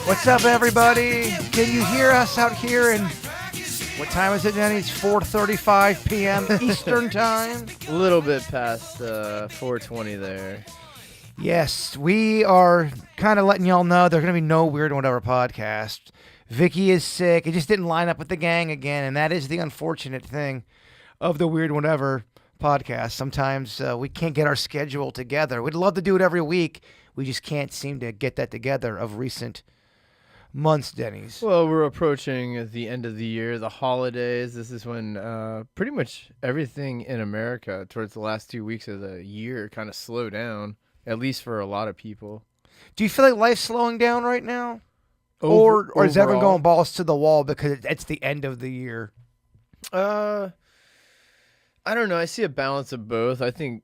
What's up, everybody? Can you hear us out here? And what time is it, Denny? It's 4:35 p.m. Eastern Time. A little bit past 4:20 there. Yes, we are kind of letting y'all know there's going to be no Weird Whatever podcast. Vicky is sick. It just didn't line up with the gang again, and that is the unfortunate thing of the Weird Whatever podcast. Sometimes we can't get our schedule together. We'd love to do it every week. We just can't seem to get that together of recent months, Denny's. Well, we're approaching the end of the year, the holidays. This is when pretty much everything in America towards the last 2 weeks of the year kind of slow down, at least for a lot of people. Do you feel like life's slowing down right now? Or is everyone going balls to the wall because it's the end of the year? I don't know. I see a balance of both. I think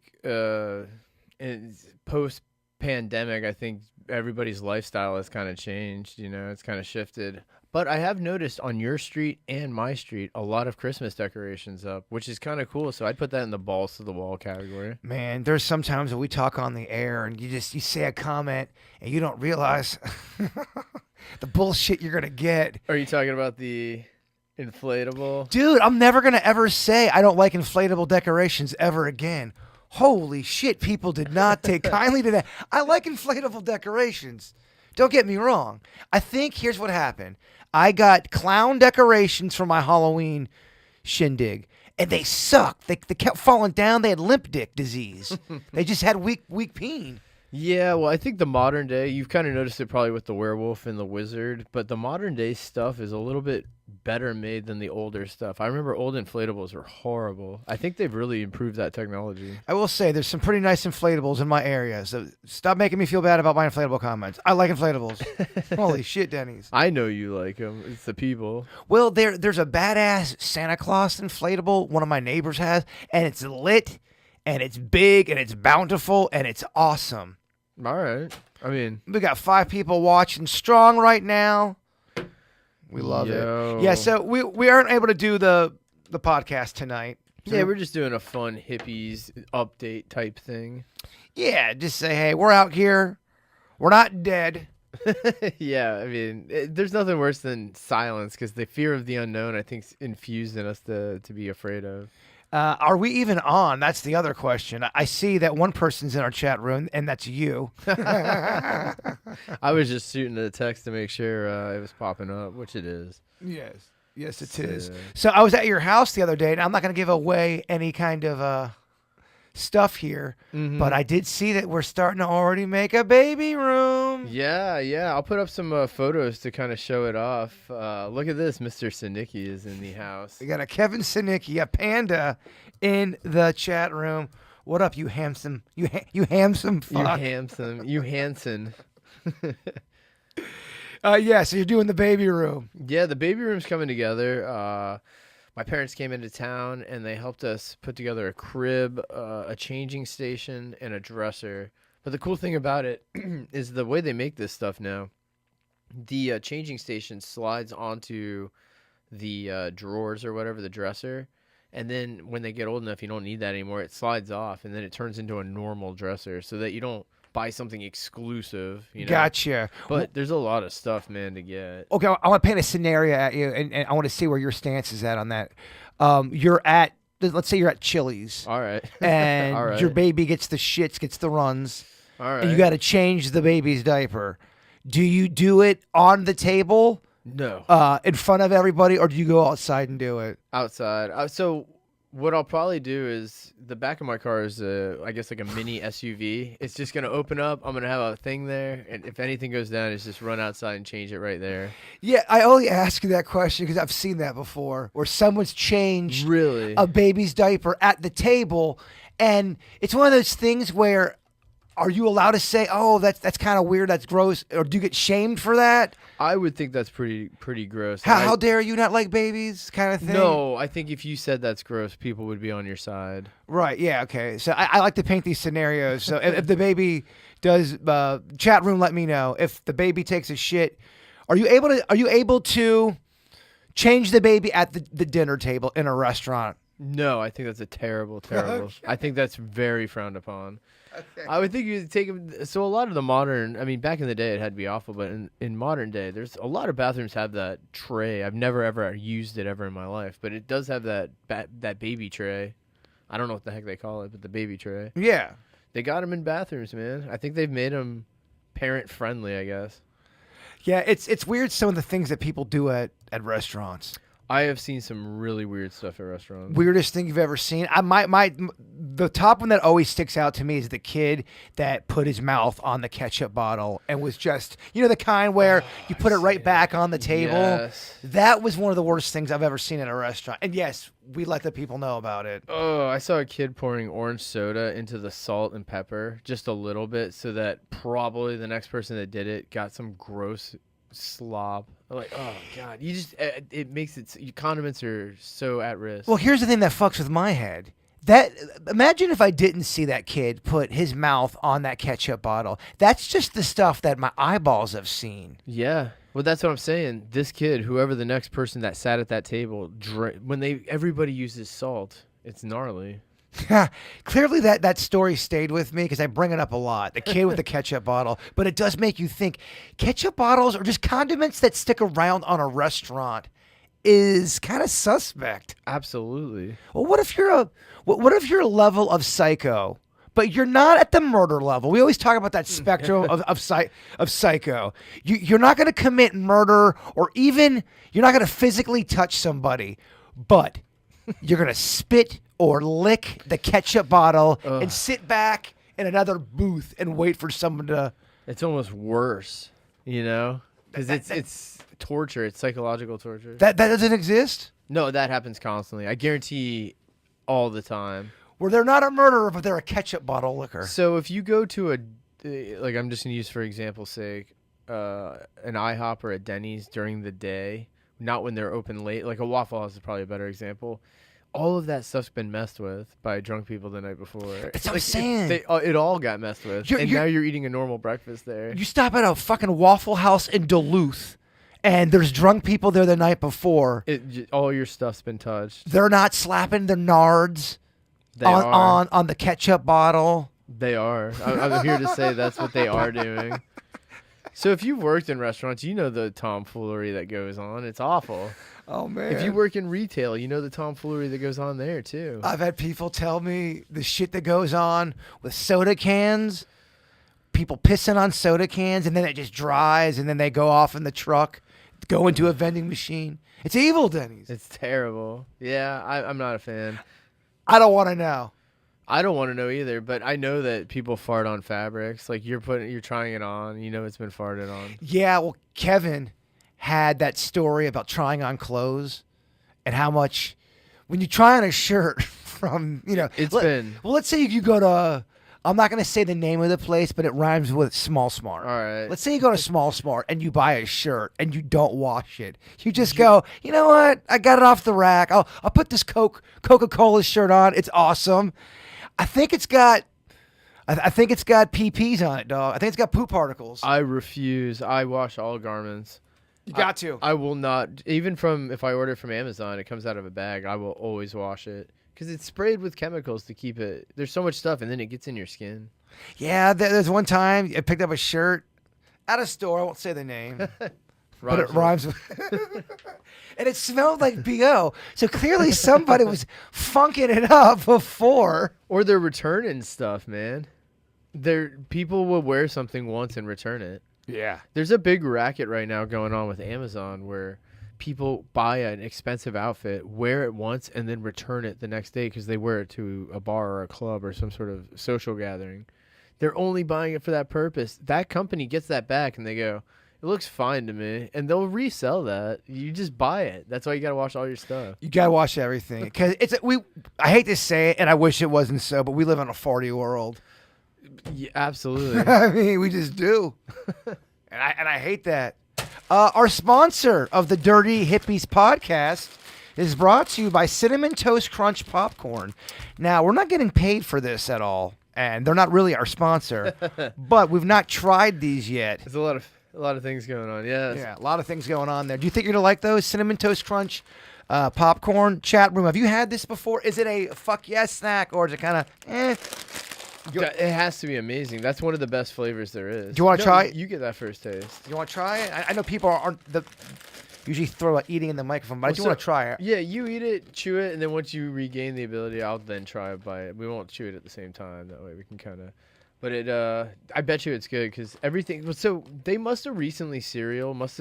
post-pandemic, I think everybody's lifestyle has kind of changed. You know, it's kind of shifted. But I have noticed on your street and my street a lot of Christmas decorations up, which is kind of cool. So I'd put that in the balls to the wall category. Man, there's sometimes that we talk on the air and you say a comment and you don't realize the bullshit you're going to get. Are you talking about the inflatable? Dude, I'm never going to ever say I don't like inflatable decorations ever again. Holy shit, people did not take kindly to that. I like inflatable decorations. Don't get me wrong. I think here's what happened. I got clown decorations for my Halloween shindig, and they sucked. They kept falling down. They had limp dick disease. They just had weak peen. Yeah, well, I think the modern day, you've kind of noticed it probably with the werewolf and the wizard, but the modern day stuff is a little bit better made than the older stuff. I remember old inflatables were horrible. I think they've really improved that technology. I will say there's some pretty nice inflatables in my area, so stop making me feel bad about my inflatable comments. I like inflatables. Holy shit, Denny's. I know you like them. It's the people. Well, there's a badass Santa Claus inflatable one of my neighbors has, and it's lit, and it's big, and it's bountiful, and it's awesome. All right. I mean, we got 5 people watching strong right now. We love it. Yeah, so we aren't able to do the podcast tonight. So yeah, we're just doing a fun Hippies update type thing. Yeah, just say, hey, we're out here. We're not dead. Yeah, I mean, there's nothing worse than silence because the fear of the unknown, I think, is infused in us to be afraid of. Are we even on? That's the other question. I see that one person's in our chat room, and that's you. I was just shooting a text to make sure it was popping up, which it is. Yes, it is. So I was at your house the other day, and I'm not going to give away any kind of stuff here, but I did see that we're starting to already make a baby room. Yeah. I'll put up some photos to kind of show it off. Look at this. Mr. Sinicki is in the house. We got a Kevin Sinicki, a panda, in the chat room. What up, you handsome? You handsome fuck. You Hanson. Yeah, so you're doing the baby room. Yeah, the baby room's coming together. My parents came into town, and they helped us put together a crib, a changing station, and a dresser. But the cool thing about it is the way they make this stuff now. The changing station slides onto the drawers or whatever, the dresser. And then when they get old enough, you don't need that anymore. It slides off, and then it turns into a normal dresser so that you don't buy something exclusive. You know? Gotcha. But there's a lot of stuff, man, to get. Okay, I want to paint a scenario at you, and I want to see where your stance is at on that. Let's say you're at Chili's. All right. And All right. Your baby gets the shits, gets the runs. All right. And you got to change the baby's diaper. Do you do it on the table? No. In front of everybody, or do you go outside and do it? Outside. So what I'll probably do is the back of my car is, I guess, like a mini SUV. It's just going to open up. I'm going to have a thing there. And if anything goes down, it's just run outside and change it right there. Yeah, I only ask you that question because I've seen that before where someone's changed a baby's diaper at the table. And it's one of those things where, are you allowed to say, oh, that's kind of weird, that's gross, or do you get shamed for that? I would think that's pretty gross. How dare you not like babies kind of thing? No, I think if you said that's gross, people would be on your side. Right, yeah, okay. So I like to paint these scenarios. So if the baby does, chat room, let me know. If the baby takes a shit, are you able to change the baby at the dinner table in a restaurant? No, I think that's a terrible. Okay. I think that's very frowned upon. I would think you'd take them. So a lot of the modern, I mean, back in the day, it had to be awful, but in modern day, there's a lot of bathrooms have that tray. I've never ever used it ever in my life, but it does have that baby tray. I don't know what the heck they call it, but the baby tray. Yeah. They got them in bathrooms, man. I think they've made them parent friendly, I guess. Yeah, it's weird some of the things that people do at restaurants. I have seen some really weird stuff at restaurants. Weirdest thing you've ever seen? The top one that always sticks out to me is the kid that put his mouth on the ketchup bottle and was just, the kind where you put it right back on the table. Yes. That was one of the worst things I've ever seen at a restaurant. And yes, we let the people know about it. Oh, I saw a kid pouring orange soda into the salt and pepper just a little bit so that probably the next person that did it got some gross slob. Like, oh god, you just it makes it. Condiments are so at risk. Well, here's the thing that fucks with my head. Imagine if I didn't see that kid put his mouth on that ketchup bottle. That's just the stuff that my eyeballs have seen. Yeah. Well, that's what I'm saying. This kid, whoever the next person that sat at that table, everybody uses salt. It's gnarly. Clearly that story stayed with me because I bring it up a lot. The kid with the ketchup bottle. But it does make you think ketchup bottles or just condiments that stick around on a restaurant is kind of suspect. Absolutely. Well, what if you're a level of psycho, but you're not at the murder level? We always talk about that spectrum of psycho. You're not going to commit murder, or even you're not going to physically touch somebody, but you're going to spit or lick the ketchup bottle and sit back in another booth and wait for someone to... It's almost worse, because it's torture. It's psychological torture. That doesn't exist? No, that happens constantly. I guarantee all the time. Where they're not a murderer, but they're a ketchup bottle licker. So if you go to I'm just going to use for example's sake, an IHOP or a Denny's during the day, not when they're open late, like a Waffle House is probably a better example. All of that stuff's been messed with by drunk people the night before. That's what I'm saying. It all got messed with. Now you're eating a normal breakfast there. You stop at a fucking Waffle House in Duluth, and there's drunk people there the night before. All your stuff's been touched. They're not slapping their nards on the ketchup bottle. They are. I'm here to say that's what they are doing. So if you've worked in restaurants, you know the tomfoolery that goes on. It's awful. Oh, man. If you work in retail, you know the tomfoolery that goes on there, too. I've had people tell me the shit that goes on with soda cans, people pissing on soda cans, and then it just dries, and then they go off in the truck, go into a vending machine. It's evil, Denny's. It's terrible. Yeah, I'm not a fan. I don't want to know. I don't want to know either, but I know that people fart on fabrics. Like you're trying it on, it's been farted on. Yeah, well, Kevin had that story about trying on clothes and how much when you try on a shirt from, let's say you go to, I'm not going to say the name of the place, but it rhymes with Small Smart. All right. Let's say you go to Small Smart and you buy a shirt and you don't wash it. You just go, you know what? I got it off the rack. I'll put this Coca-Cola shirt on. It's awesome. I think it's got PPs on it, dog. I think it's got poop particles. I refuse. I wash all garments. You got to. I will not. Even if I order from Amazon, it comes out of a bag. I will always wash it because it's sprayed with chemicals to keep it. There's so much stuff, and then it gets in your skin. Yeah, there's one time I picked up a shirt at a store. I won't say the name. But it rhymes with and it smelled like BO. So clearly somebody was funking it up before. Or they're returning stuff, man. People will wear something once and return it. Yeah. There's a big racket right now going on with Amazon where people buy an expensive outfit, wear it once, and then return it the next day because they wear it to a bar or a club or some sort of social gathering. They're only buying it for that purpose. That company gets that back and they go, it looks fine to me, and they'll resell that. You just buy it. That's why you gotta wash all your stuff. You gotta wash everything because I hate to say it, and I wish it wasn't so, but we live in a farty world. Yeah, absolutely. I mean, we just do, and I hate that. Our sponsor of the Dirty Hippies podcast is brought to you by Cinnamon Toast Crunch Popcorn. Now, we're not getting paid for this at all, and they're not really our sponsor, but we've not tried these yet. There's a lot of things going on, yes. Yeah, a lot of things going on there. Do you think you're going to like those? Cinnamon Toast Crunch popcorn. Chat room, have you had this before? Is it a fuck yes snack or is it kind of It has to be amazing. That's one of the best flavors there is. Do you want to try it? You get that first taste. You want to try it? I know people aren't usually throw out eating in the microphone, but I do want to try it. Yeah, you eat it, chew it, and then once you regain the ability, I'll then try it by it. We won't chew it at the same time. That way we can kind of. But I bet you it's good because everything. So they must have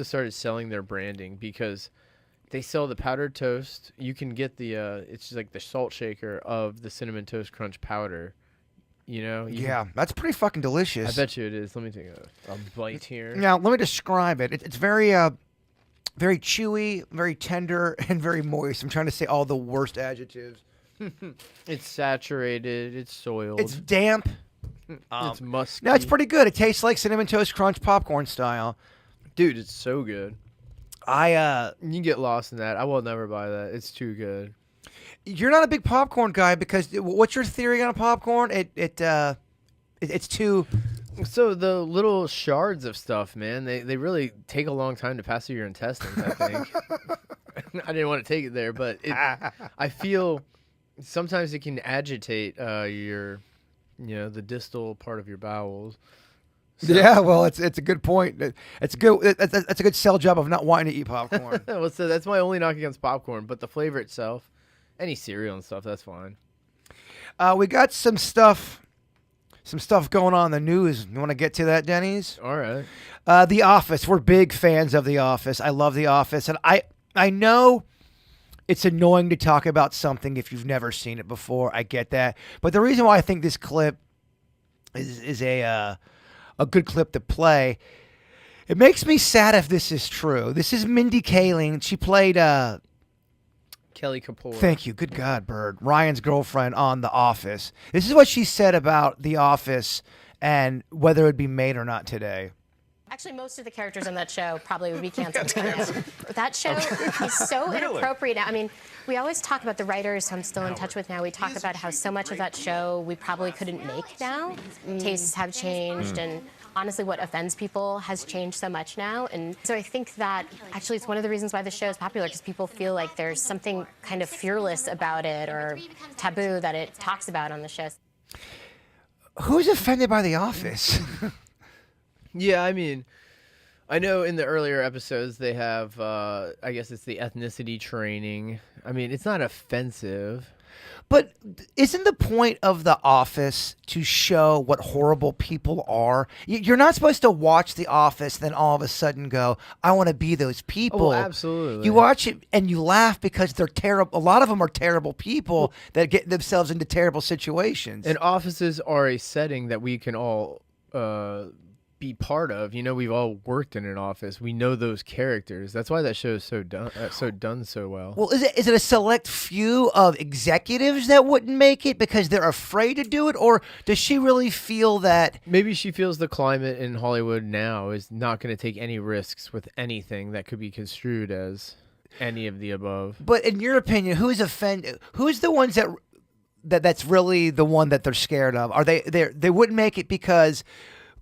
started selling their branding because they sell the powdered toast. You can get it's just like the salt shaker of the Cinnamon Toast Crunch powder. Yeah, that's pretty fucking delicious. I bet you it is. Let me take a bite here. Now, let me describe it. It's very, very chewy, very tender, and very moist. I'm trying to say all the worst adjectives. It's saturated. It's soiled. It's damp. It's musky. No, it's pretty good. It tastes like Cinnamon Toast Crunch popcorn style. Dude, it's so good. You can get lost in that. I will never buy that. It's too good. You're not a big popcorn guy because what's your theory on a popcorn? It's too. So the little shards of stuff, man, they really take a long time to pass through your intestines, I think. I didn't want to take it there, but I feel sometimes it can agitate the distal part of your bowels. So. Yeah, well, it's a good point. It's good. That's a good sell job of not wanting to eat popcorn. Well, so that's my only knock against popcorn, but the flavor itself, any cereal and stuff, that's fine. We got some stuff going on in the news. You want to get to that, Denny's? All right. The Office. We're big fans of The Office. I love The Office, and I know it's annoying to talk about something if you've never seen it before. I get that, but the reason why I think this clip is a good clip to play. It makes me sad if this is true. This is Mindy Kaling. She played Kelly Kapoor. Thank you. Good God, Bird. Ryan's girlfriend on The Office. This is what she said about The Office and whether it would be made or not today. Actually, most of the characters on that show probably would be canceled by now. That show is so inappropriate now. I mean, we always talk about the writers who I'm still in touch with now. We talk about how so much of that show we probably couldn't make now. Tastes have changed, and honestly, what offends people has changed so much now. And so I think that actually it's one of the reasons why the show is popular, because people feel like there's something kind of fearless about it or taboo that it talks about on the show. Who's offended by The Office? Yeah, I mean, I know in the earlier episodes they have, I guess it's the ethnicity training. I mean, it's not offensive. But isn't the point of The Office to show what horrible people are? You're not supposed to watch The Office, then all of a sudden go, I want to be those people. Oh, absolutely. You watch it and you laugh because they're terrible. A lot of them are terrible people that get themselves into terrible situations. And offices are a setting that we can all be part of. We've all worked in an office. We know those characters. That's why that show is so done so well. Well, is it a select few of executives that wouldn't make it because they're afraid to do it, or does she really feel that? Maybe she feels the climate in Hollywood now is not going to take any risks with anything that could be construed as any of the above. But in your opinion, who's offended? Who's the ones that's really the one that they're scared of? Are they wouldn't make it because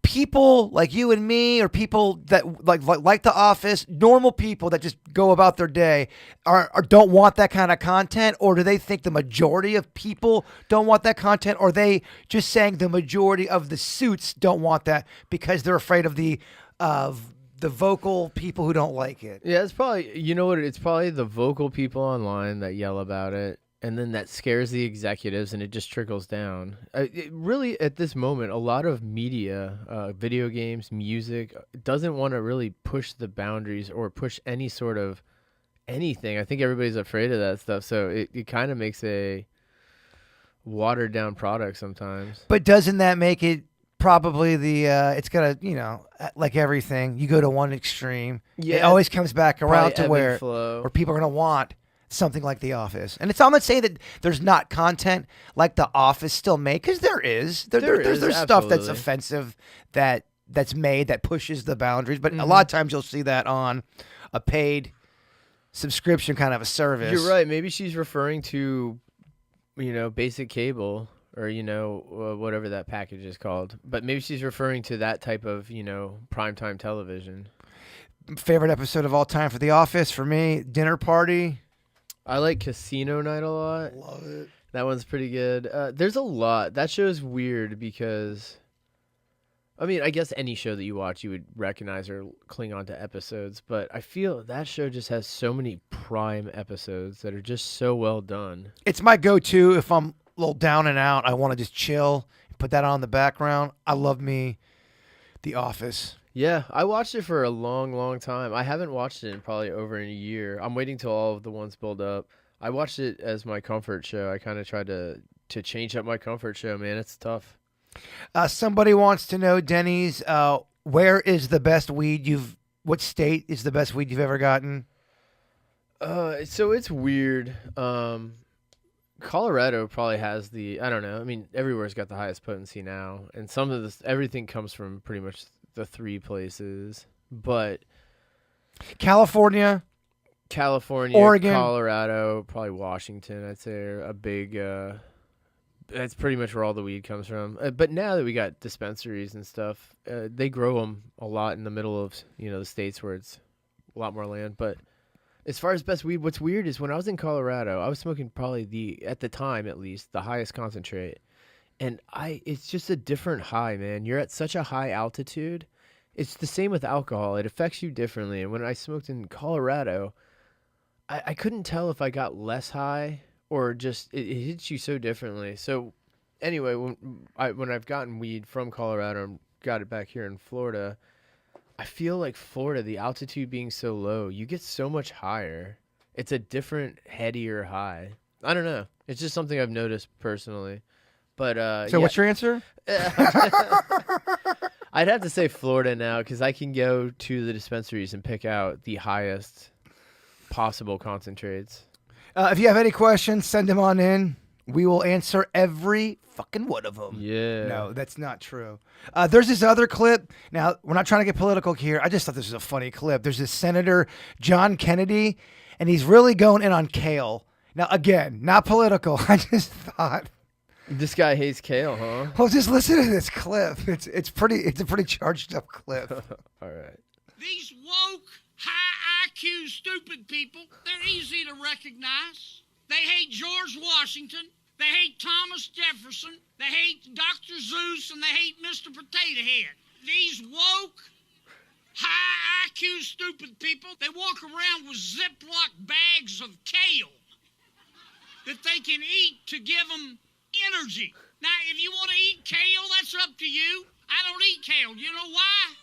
people like you and me, or people that like The Office, normal people that just go about their day, are don't want that kind of content? Or do they think the majority of people don't want that content? Or are they just saying the majority of the suits don't want that because they're afraid of the vocal people who don't like it? Yeah, it's probably, it's probably the vocal people online that yell about it. And then that scares the executives, and it just trickles down. Really, at this moment, a lot of media, video games, music, doesn't want to really push the boundaries or push any sort of anything. I think everybody's afraid of that stuff, so it kind of makes a watered-down product sometimes. But doesn't that make it probably it's going to, like everything, you go to one extreme. Yeah, it always comes back around to where people are going to want something like The Office. And I'm not saying that there's not content like The Office still made, because there is. There's stuff that's offensive that's made that pushes the boundaries. But a lot of times you'll see that on a paid subscription kind of a service. You're right. Maybe she's referring to, basic cable, or, whatever that package is called. But maybe she's referring to that type of, primetime television. Favorite episode of all time for The Office, for me, Dinner Party. I like Casino Night a lot. Love it. That one's pretty good. There's a lot. That show's weird because, I mean, I guess any show that you watch, you would recognize or cling on to episodes. But I feel that show just has so many prime episodes that are just so well done. It's my go-to if I'm a little down and out. I want to just chill, put that on in the background. I love me The Office. Yeah, I watched it for a long, long time. I haven't watched it in probably over a year. I'm waiting till all of the ones build up. I watched it as my comfort show. I kind of tried to change up my comfort show, man. It's tough. Somebody wants to know, Denny's, where is the best weed what state is the best weed you've ever gotten? So it's weird. Colorado probably has I don't know. I mean, everywhere's got the highest potency now. And some of this, everything comes from pretty much the 3 places. But California, Oregon, Colorado, probably Washington, I'd say, are a big, that's pretty much where all the weed comes from. But now that we got dispensaries and stuff, they grow them a lot in the middle of, the states where it's a lot more land. But as far as best weed, what's weird is when I was in Colorado, I was smoking probably at the time at least, the highest concentrate. And it's just a different high, man. You're at such a high altitude. It's the same with alcohol. It affects you differently. And when I smoked in Colorado, I couldn't tell if I got less high or just it hits you so differently. So anyway, when I've gotten weed from Colorado and got it back here in Florida, I feel like Florida, the altitude being so low, you get so much higher. It's a different, headier high. I don't know. It's just something I've noticed personally. But so what's your answer? I'd have to say Florida now because I can go to the dispensaries and pick out the highest possible concentrates. If you have any questions, send them on in. We will answer every fucking one of them. Yeah. No, that's not true. There's this other clip. Now, we're not trying to get political here. I just thought this was a funny clip. There's this Senator John Kennedy, and he's really going in on kale. Now, again, not political. I just thought. This guy hates kale, huh? Well, just listen to this clip. It's a pretty charged up clip. All right. These woke, high IQ, stupid people, they're easy to recognize. They hate George Washington. They hate Thomas Jefferson. They hate Dr. Zeus, and they hate Mr. Potato Head. These woke, high IQ, stupid people, they walk around with Ziploc bags of kale that they can eat to give them energy. Now, if you want to eat kale, that's up to you. I don't eat kale. You know why?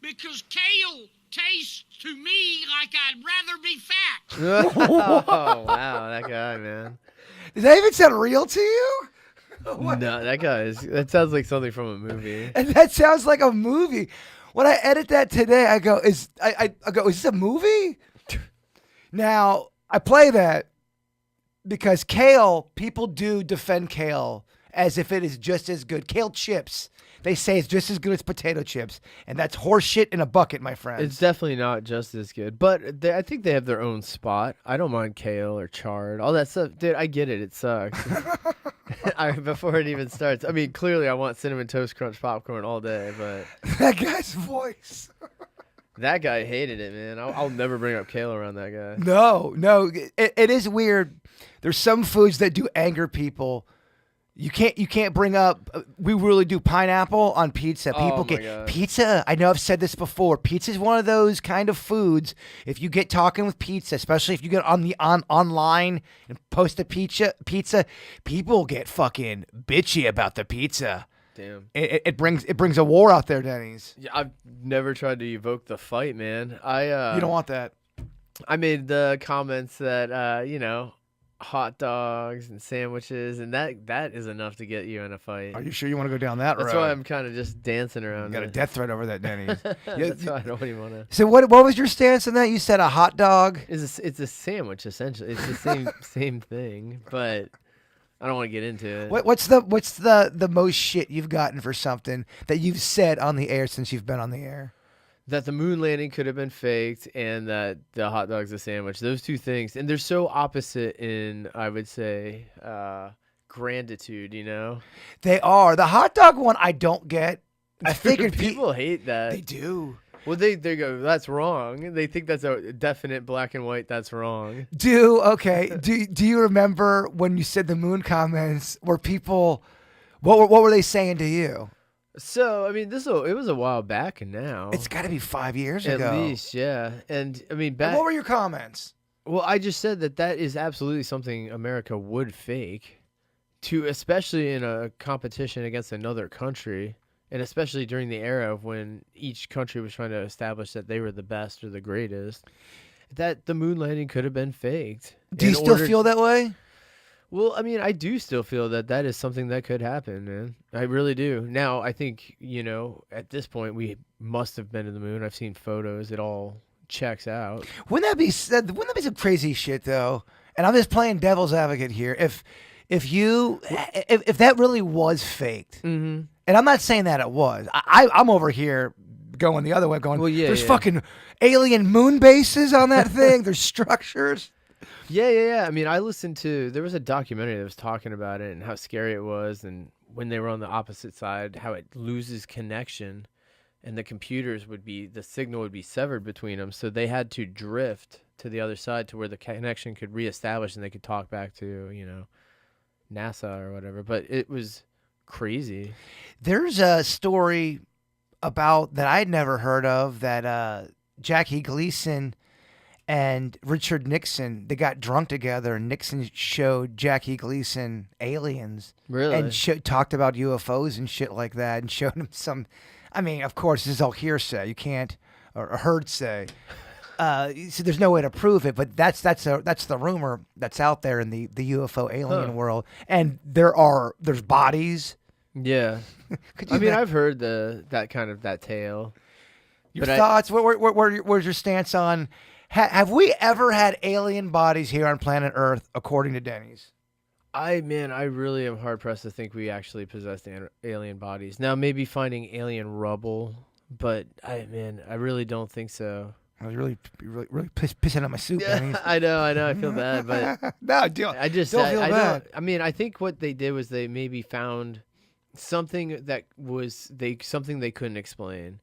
Because kale tastes to me like I'd rather be fat. Oh, wow, that guy, man. Does that even sound real to you? No, that sounds like something from a movie. And that sounds like a movie. When I edit that today, I go, is this a movie? Now, I play that because kale, people do defend kale as if it is just as good. Kale chips, they say it's just as good as potato chips. And that's horse shit in a bucket, my friends. It's definitely not just as good. But I think they have their own spot. I don't mind kale or chard. All that stuff. Dude, I get it. It sucks. Before it even starts. I mean, clearly I want Cinnamon Toast Crunch popcorn all day, but that guy's voice. That guy hated it, man. I'll never bring up kale around that guy. No. It is weird. There's some foods that do anger people. You can't bring up. We really do pineapple on pizza. People get pizza. I know I've said this before. Pizza is one of those kind of foods. If you get talking with pizza, especially if you get online and post a pizza, people get fucking bitchy about the pizza. Damn. It brings a war out there, Denny's. Yeah, I've never tried to evoke the fight, man. You don't want that. I made the comments that hot dogs and sandwiches, and that is enough to get you in a fight. Are you sure you want to go down that road? That's why I'm kind of just dancing around. You got a death threat over that, Denny's. That's why I don't even want to. So what was your stance on that? You said a hot dog. It's a sandwich essentially. It's the same thing, but I don't want to get into it. What's the most shit you've gotten for something that you've said on the air since you've been on the air? That the moon landing could have been faked and that the hot dog's a sandwich. Those two things. And they're so opposite in, I would say, granditude, They are. The hot dog one I don't get. I figured people hate that. They do. Well, they go, that's wrong. They think that's a definite black and white. That's wrong. Do you remember when you said the moon comments? Were people, what were they saying to you? So I mean, it was a while back now. It's got to be 5 years ago. At least, yeah. And I mean, And what were your comments? Well, I just said that is absolutely something America would fake, especially in a competition against another country, and especially during the era of when each country was trying to establish that they were the best or the greatest, that the moon landing could have been faked. Do you still feel that way? Well, I mean, I do still feel that is something that could happen, man. I really do. Now, I think, at this point, we must have been to the moon. I've seen photos. It all checks out. Wouldn't that be some crazy shit though? And I'm just playing devil's advocate here. If that really was faked, mm-hmm. and I'm not saying that it was, I'm over here going the other way, going, well, there's fucking alien moon bases on that thing. There's structures. Yeah. I mean, there was a documentary that was talking about it and how scary it was, and when they were on the opposite side, how it loses connection. And the signal would be severed between them. So they had to drift to the other side to where the connection could reestablish and they could talk back to, NASA or whatever. But it was crazy. There's a story about that I'd never heard of that Jackie Gleason and Richard Nixon, they got drunk together, and Nixon showed Jackie Gleason aliens. Really? And talked about UFOs and shit like that, and showed him some... I mean, of course, this is all hearsay. You can't, or hearsay. So there's no way to prove it, but that's the rumor that's out there in the UFO alien world. And there's bodies. Yeah. I've heard that tale. Your thoughts? Where's your stance on? Have we ever had alien bodies here on planet Earth, according to Denny's? I really am hard pressed to think we actually possess alien bodies. Now, maybe finding alien rubble, but I really don't think so. I was really pissing on my soup. Yeah, I know. I feel bad, but no, don't feel bad. I think what they did was they maybe found something something they couldn't explain,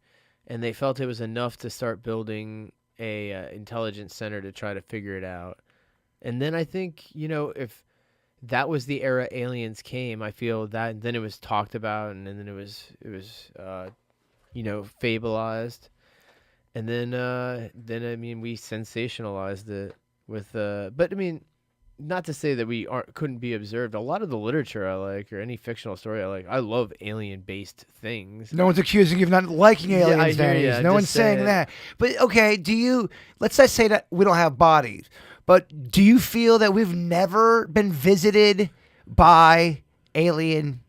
and they felt it was enough to start building a intelligence center to try to figure it out. And then I think if that was the era aliens came, I feel that then it was talked about, and then it was fabulized, and then we sensationalized it with but I mean, not to say that we couldn't be observed. A lot of the literature I like, or any fictional story I like, I love alien based things. No one's accusing you of not liking aliens. Yeah, no one's saying that. But okay, let's just say that we don't have bodies. But do you feel that we've never been visited by alien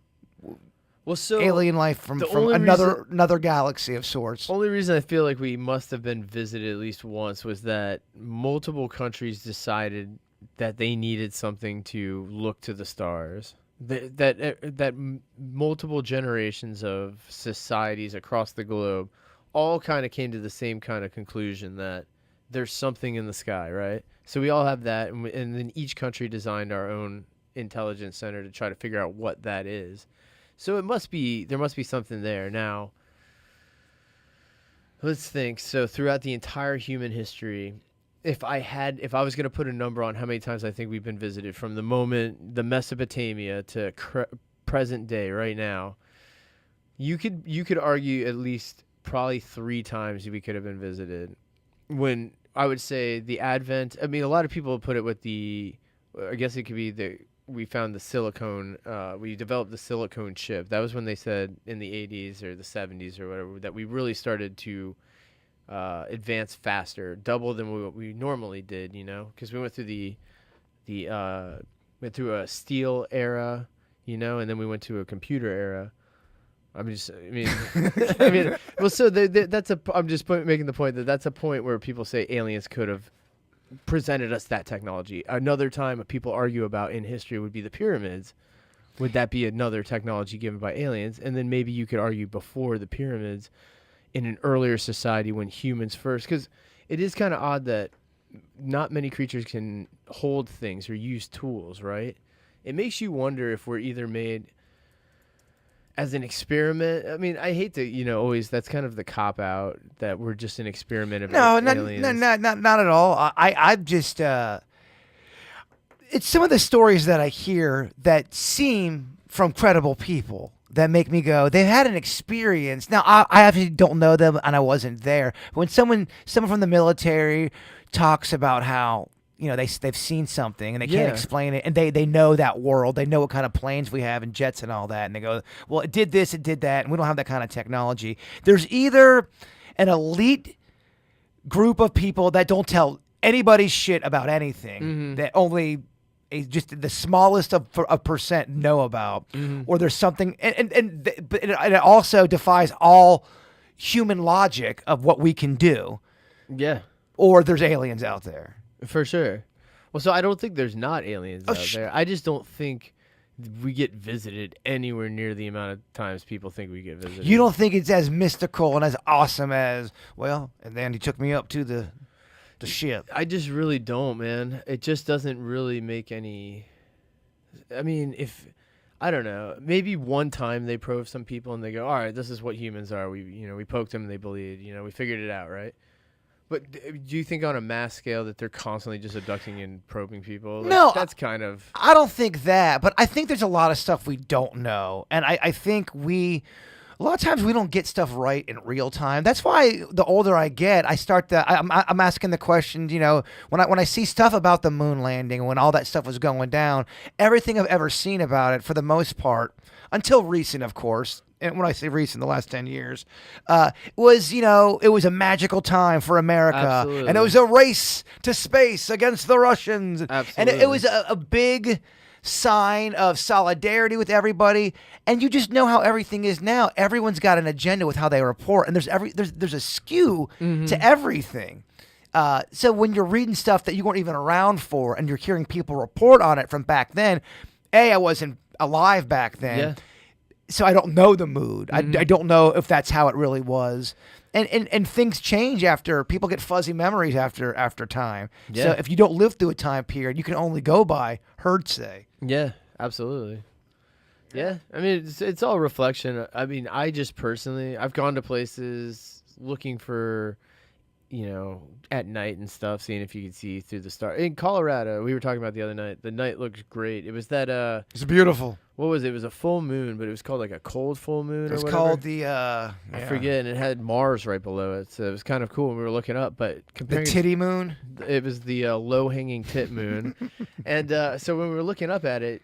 life from another galaxy of sorts? Only reason I feel like we must have been visited at least once was that multiple countries decided that they needed something to look to the stars. That multiple generations of societies across the globe all kind of came to the same kind of conclusion that there's something in the sky, right? So we all have that, and then each country designed our own intelligence center to try to figure out what that is. So there must be something there. Now, let's think. So throughout the entire human history, if I was going to put a number on how many times I think we've been visited from the Mesopotamia to present day right now, you could argue at least probably 3 times we could have been visited. When I would say the advent, a lot of people put it with I guess it could be we found the silicone, we developed the silicone chip. That was when they said in the 80s or the 70s or whatever that we really started to advance faster, double than what we normally did, because we went through went through a steel era, and then we went to a computer era. I'm just making the point that's a point where people say aliens could have presented us that technology. Another time people argue about in history would be the pyramids. Would that be another technology given by aliens? And then maybe you could argue before the pyramids in an earlier society when humans first, because it is kind of odd that not many creatures can hold things or use tools, right? It makes you wonder if we're either made as an experiment. I mean, I hate to, always, that's kind of the cop out that we're just an experiment of aliens. Not at all. I just it's some of the stories that I hear that seem from credible people that make me go, they've had an experience. Now, I obviously don't know them and I wasn't there. But when someone from the military talks about how, they've seen something and they can't explain it, and they know that world, they know what kind of planes we have and jets and all that, and they go, well, it did this, it did that, and we don't have that kind of technology. There's either an elite group of people that don't tell anybody shit about anything, that only just the smallest of a percent know about, or there's something, but it also defies all human logic of what we can do. Yeah. Or there's aliens out there. For sure. Well, so I don't think there's not aliens out there. I just don't think we get visited anywhere near the amount of times people think we get visited. You don't think it's as mystical and as awesome as, well, and then he took me up to the ship. I just really don't, man. It just doesn't really make any... I mean, I don't know. Maybe one time they probe some people and they go, all right, this is what humans are. We poked them and they bleed. We figured it out, right? But do you think on a mass scale that they're constantly just abducting and probing people? No. That's kind of... I don't think that, but I think there's a lot of stuff we don't know. And I think a lot of times we don't get stuff right in real time. That's why the older I get, I'm asking the questions, when I see stuff about the moon landing, when all that stuff was going down, everything I've ever seen about it, for the most part, until recent, of course, and when I say recent, the last 10 years, was, it was a magical time for America. Absolutely. And it was a race to space against the Russians. Absolutely. And it was a big sign of solidarity with everybody, and you just know how everything is now. Everyone's got an agenda with how they report, and there's a skew to everything. So when you're reading stuff that you weren't even around for, and you're hearing people report on it from back then, I wasn't alive back then, so I don't know the mood. I don't know if that's how it really was. And things change after people get fuzzy memories after time. Yeah. So if you don't live through a time period, you can only go by hearsay. Yeah, absolutely. Yeah, I mean, it's all reflection. I mean, I just personally, I've gone to places looking for, at night and stuff, seeing if you could see through the stars. In Colorado, we were talking about the other night, the night looked great. It was that, It's beautiful. what was it? It was a full moon, but it was called like a cold full moon. It was or whatever. called the, I forget, and it had Mars right below it, so it was kind of cool when we were looking up. But the comparing, titty moon. it was the low-hanging tit moon. And so when we were looking up at it,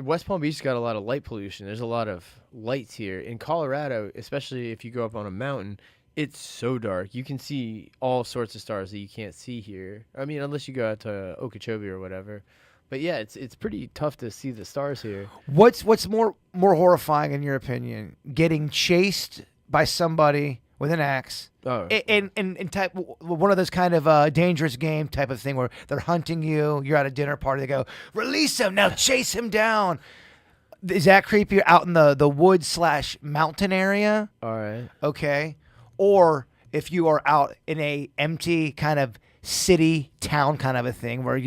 West Palm Beach has got a lot of light pollution. There's a lot of lights here. In Colorado, especially if you go up on a mountain, it's so dark. You can see all sorts of stars that you can't see here. I mean, unless you go out to Okeechobee or whatever. But yeah, it's pretty tough to see the stars here. What's more horrifying in your opinion? Getting chased by somebody with an axe, in type one of those kind of dangerous game type of thing where they're hunting you. You're at a dinner party. They go, release him now, chase him down. Is that creepy? Out in the woods / mountain area. All right. Okay. Or if you are out in a empty kind of city town kind of a thing where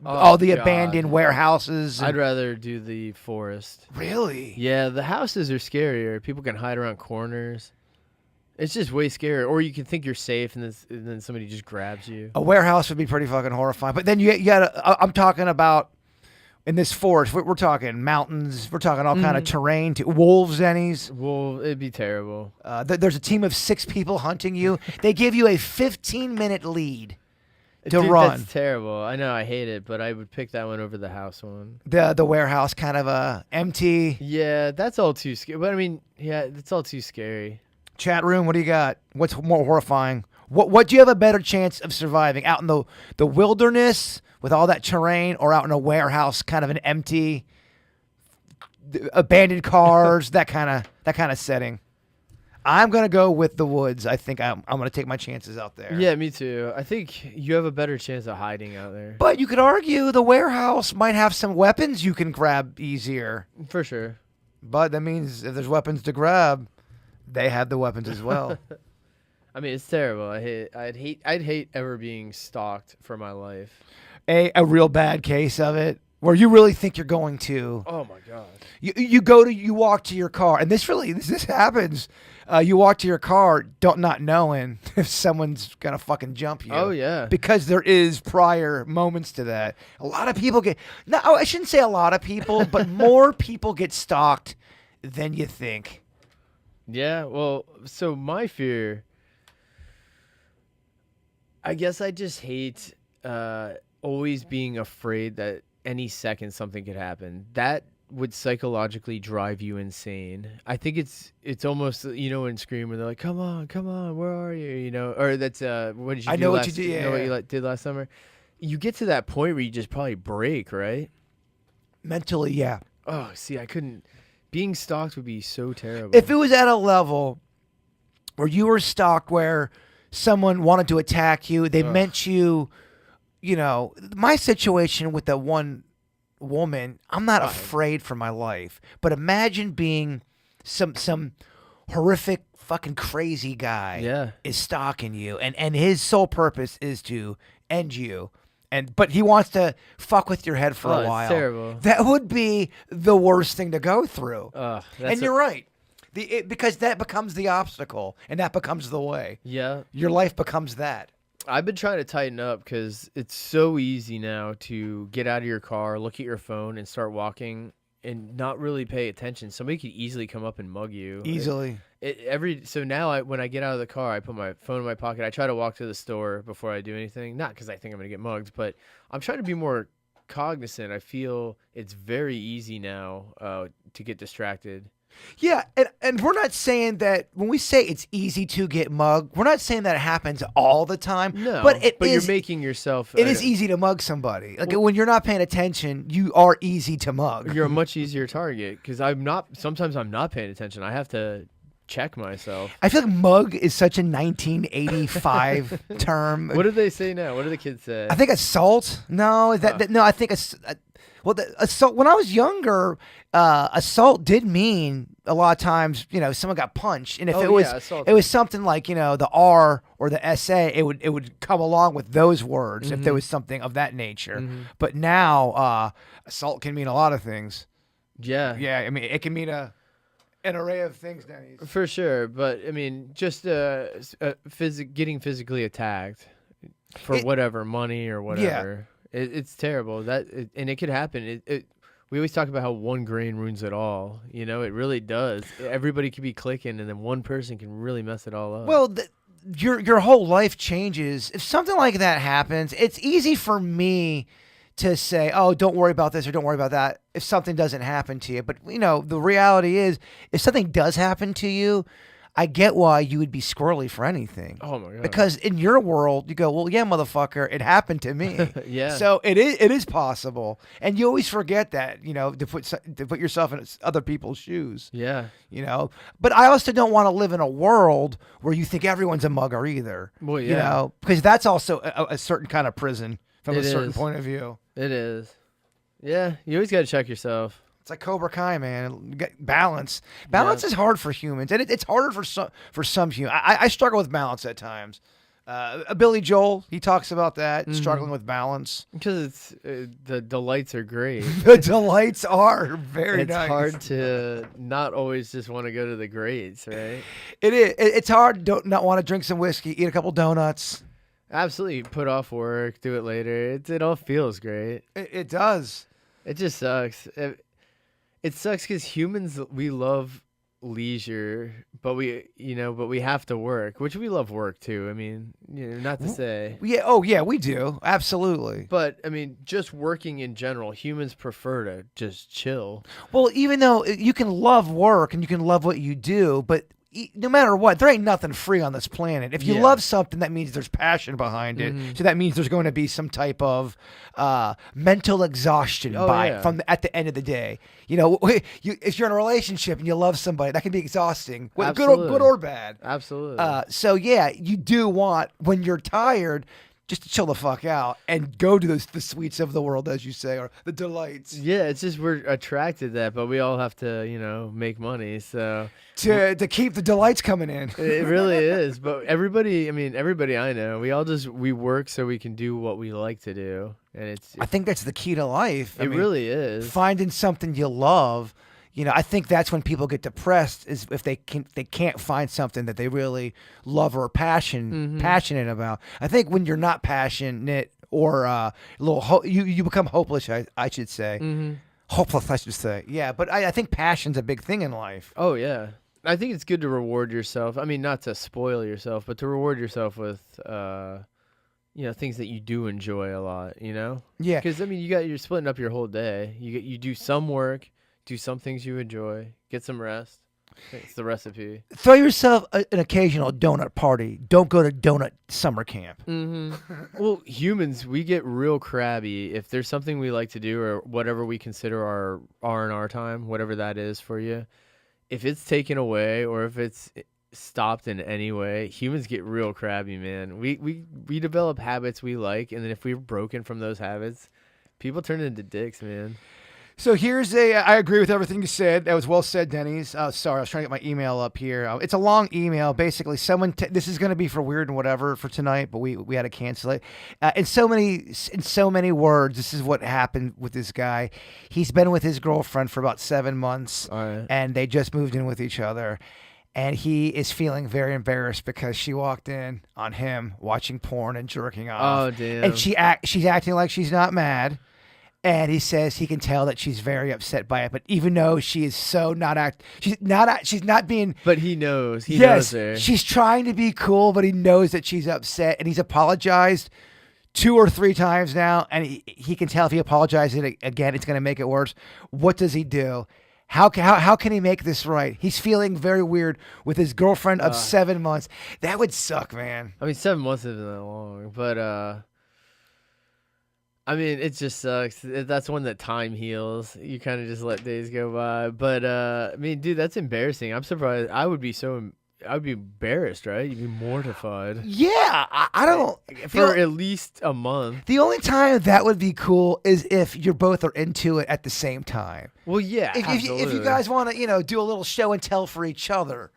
all the abandoned warehouses. I'd rather do the forest. Really? Yeah, the houses are scarier. People can hide around corners. It's just way scarier. Or you can think you're safe, and then somebody just grabs you. A warehouse would be pretty fucking horrifying. But then you got. I'm talking about in this forest. We're talking mountains. We're talking all kind of terrain. Wolves, Zennies. Well, it'd be terrible. There's a team of 6 people hunting you. They give you a 15-minute lead to run. That's terrible. I know, I hate it, but I would pick that one over the house one. The warehouse kind of empty. Yeah, that's all too scary. But I mean, yeah, it's all too scary. Chat room, what do you got? What's more horrifying? What do you have a better chance of surviving? Out in the wilderness with all that terrain, or out in a warehouse, kind of an empty, abandoned cars, that kind of setting? I'm gonna go with the woods. I think I'm gonna take my chances out there. Yeah, me too. I think you have a better chance of hiding out there. But you could argue the warehouse might have some weapons you can grab easier. For sure. But that means if there's weapons to grab, they have the weapons as well. I mean, it's terrible. I'd hate ever being stalked for my life. A real bad case of it where you really think you're going to. Oh my god. You walk to your car, and this happens. You walk to your car, not knowing if someone's gonna fucking jump you. Oh yeah. Because there is prior moments to that. A lot of people get. No, I shouldn't say a lot of people, but more people get stalked than you think. Yeah. Well, so my fear. I guess I just hate always being afraid that any second something could happen. That would psychologically drive you insane. I think it's almost, in Scream when they're like, come on, where are you? Or that's what did you do? I know what last, you did. You know what you did last summer. You get to that point where you just probably break, right? Mentally, yeah. Oh, see, I couldn't. Being stalked would be so terrible. If it was at a level where you were stalked, where someone wanted to attack you, they meant you. My situation with the one woman, I'm not afraid for my life. But imagine being some horrific fucking crazy guy is stalking you, and his sole purpose is to end you. But he wants to fuck with your head for a while. It's terrible. That would be the worst thing to go through. And you're right. Because that becomes the obstacle, and that becomes the way. Yeah. Your life becomes that. I've been trying to tighten up because it's so easy now to get out of your car, look at your phone, and start walking and not really pay attention. Somebody could easily come up and mug you. Easily. So now when I get out of the car, I put my phone in my pocket. I try to walk to the store before I do anything. Not because I think I'm going to get mugged, but I'm trying to be more cognizant. I feel it's very easy now to get distracted. Yeah, and we're not saying that when we say it's easy to get mugged, we're not saying that it happens all the time. No, but you're making yourself. It is easy to mug somebody. Like when you're not paying attention, you are easy to mug. You're a much easier target because sometimes I'm not paying attention. I have to check myself. I feel like mug is such a 1985 term. What do they say now? What do the kids say? I think assault. No, I think assault. When I was younger, assault did mean a lot of times, someone got punched, and if it was something like the R or the SA, it would come along with those words if there was something of that nature. Mm-hmm. But now, assault can mean a lot of things. Yeah, yeah. I mean, it can mean an array of things nowadays. For sure, but I mean, just getting physically attacked for whatever money or whatever. Yeah. It's terrible. And it could happen. We always talk about how one grain ruins it all. It really does. Everybody could be clicking, and then one person can really mess it all up. Well, your whole life changes. If something like that happens, it's easy for me to say, oh, don't worry about this or don't worry about that if something doesn't happen to you. But, the reality is, if something does happen to you, I get why you would be squirrely for anything. Oh, my God. Because in your world, you go, well, yeah, motherfucker, it happened to me. Yeah. So it is possible. And you always forget that, to put yourself in other people's shoes. Yeah. But I also don't want to live in a world where you think everyone's a mugger either. Well, yeah. Because that's also a certain kind of prison from a certain point of view. It is. Yeah. You always got to check yourself. It's like Cobra Kai, man. Balance is hard for humans, and it's harder for some humans. I struggle with balance at times. Billy Joel, he talks about that, struggling with balance. Because the delights are great. The delights are very nice. It's hard to not always just want to go to the grades, right? It is. It's hard to not want to drink some whiskey, eat a couple donuts. Absolutely. Put off work, do it later. It all feels great. It does. It just sucks. It sucks because humans, we love leisure, but we have to work, which we love work too. I mean, not to say. Yeah. Oh, yeah, we do. Absolutely. But I mean, just working in general, humans prefer to just chill. Well, even though you can love work and you can love what you do, but no matter what, there ain't nothing free on this planet. If you love something, that means there's passion behind it. Mm-hmm. So that means there's going to be some type of mental exhaustion at the end of the day. If you're in a relationship and you love somebody, that can be exhausting, good or bad. Absolutely. So yeah, you do want, when you're tired, just to chill the fuck out and go to the sweets of the world, as you say, or the delights. Yeah, it's just we're attracted to that, but we all have to, make money. So To keep the delights coming in. it really is. But everybody I know, we work so we can do what we like to do, and I think that's the key to life. It really is. Finding something you love. I think that's when people get depressed, is if they can't find something that they really love or passionate about. I think when you're not passionate or you become hopeless. I should say. Hopeless, I should say. Yeah, but I think passion's a big thing in life. Oh yeah, I think it's good to reward yourself. I mean, not to spoil yourself, but to reward yourself with things that you do enjoy a lot. Yeah. Because you're splitting up your whole day. You do some work. Do some things you enjoy. Get some rest. It's the recipe. Throw yourself an occasional donut party. Don't go to donut summer camp. Well, humans, we get real crabby if there's something we like to do or whatever we consider our R&R time, whatever that is for you. If it's taken away or if it's stopped in any way, humans get real crabby, man. We develop habits we like, and then if we're broken from those habits, people turn into dicks, man. So I agree with everything you said. That was well said, Denny's. Sorry, I was trying to get my email up here. It's a long email. Basically, this is going to be for weird and whatever for tonight, but we had to cancel it. In so many words, this is what happened with this guy. He's been with his girlfriend for about 7 months, and they just moved in with each other. And he is feeling very embarrassed because she walked in on him watching porn and jerking off. Oh, damn. And she's acting like she's not mad. And he says he can tell that she's very upset by it, but even though she is so she's not being. But he knows. He knows her. She's trying to be cool, but he knows that she's upset, and he's apologized 2 or 3 times now, and he can tell if he apologizes again, it's going to make it worse. What does he do? How can he make this right? He's feeling very weird with his girlfriend of 7 months. That would suck, man. 7 months isn't that long, but it just sucks. That's one that time heals. You kind of just let days go by. But, dude, that's embarrassing. I'm surprised. I would be embarrassed, right? You'd be mortified. Yeah, I don't... For at least a month. The only time that would be cool is if you both are into it at the same time. Well, yeah, absolutely. If you guys want to, do a little show and tell for each other,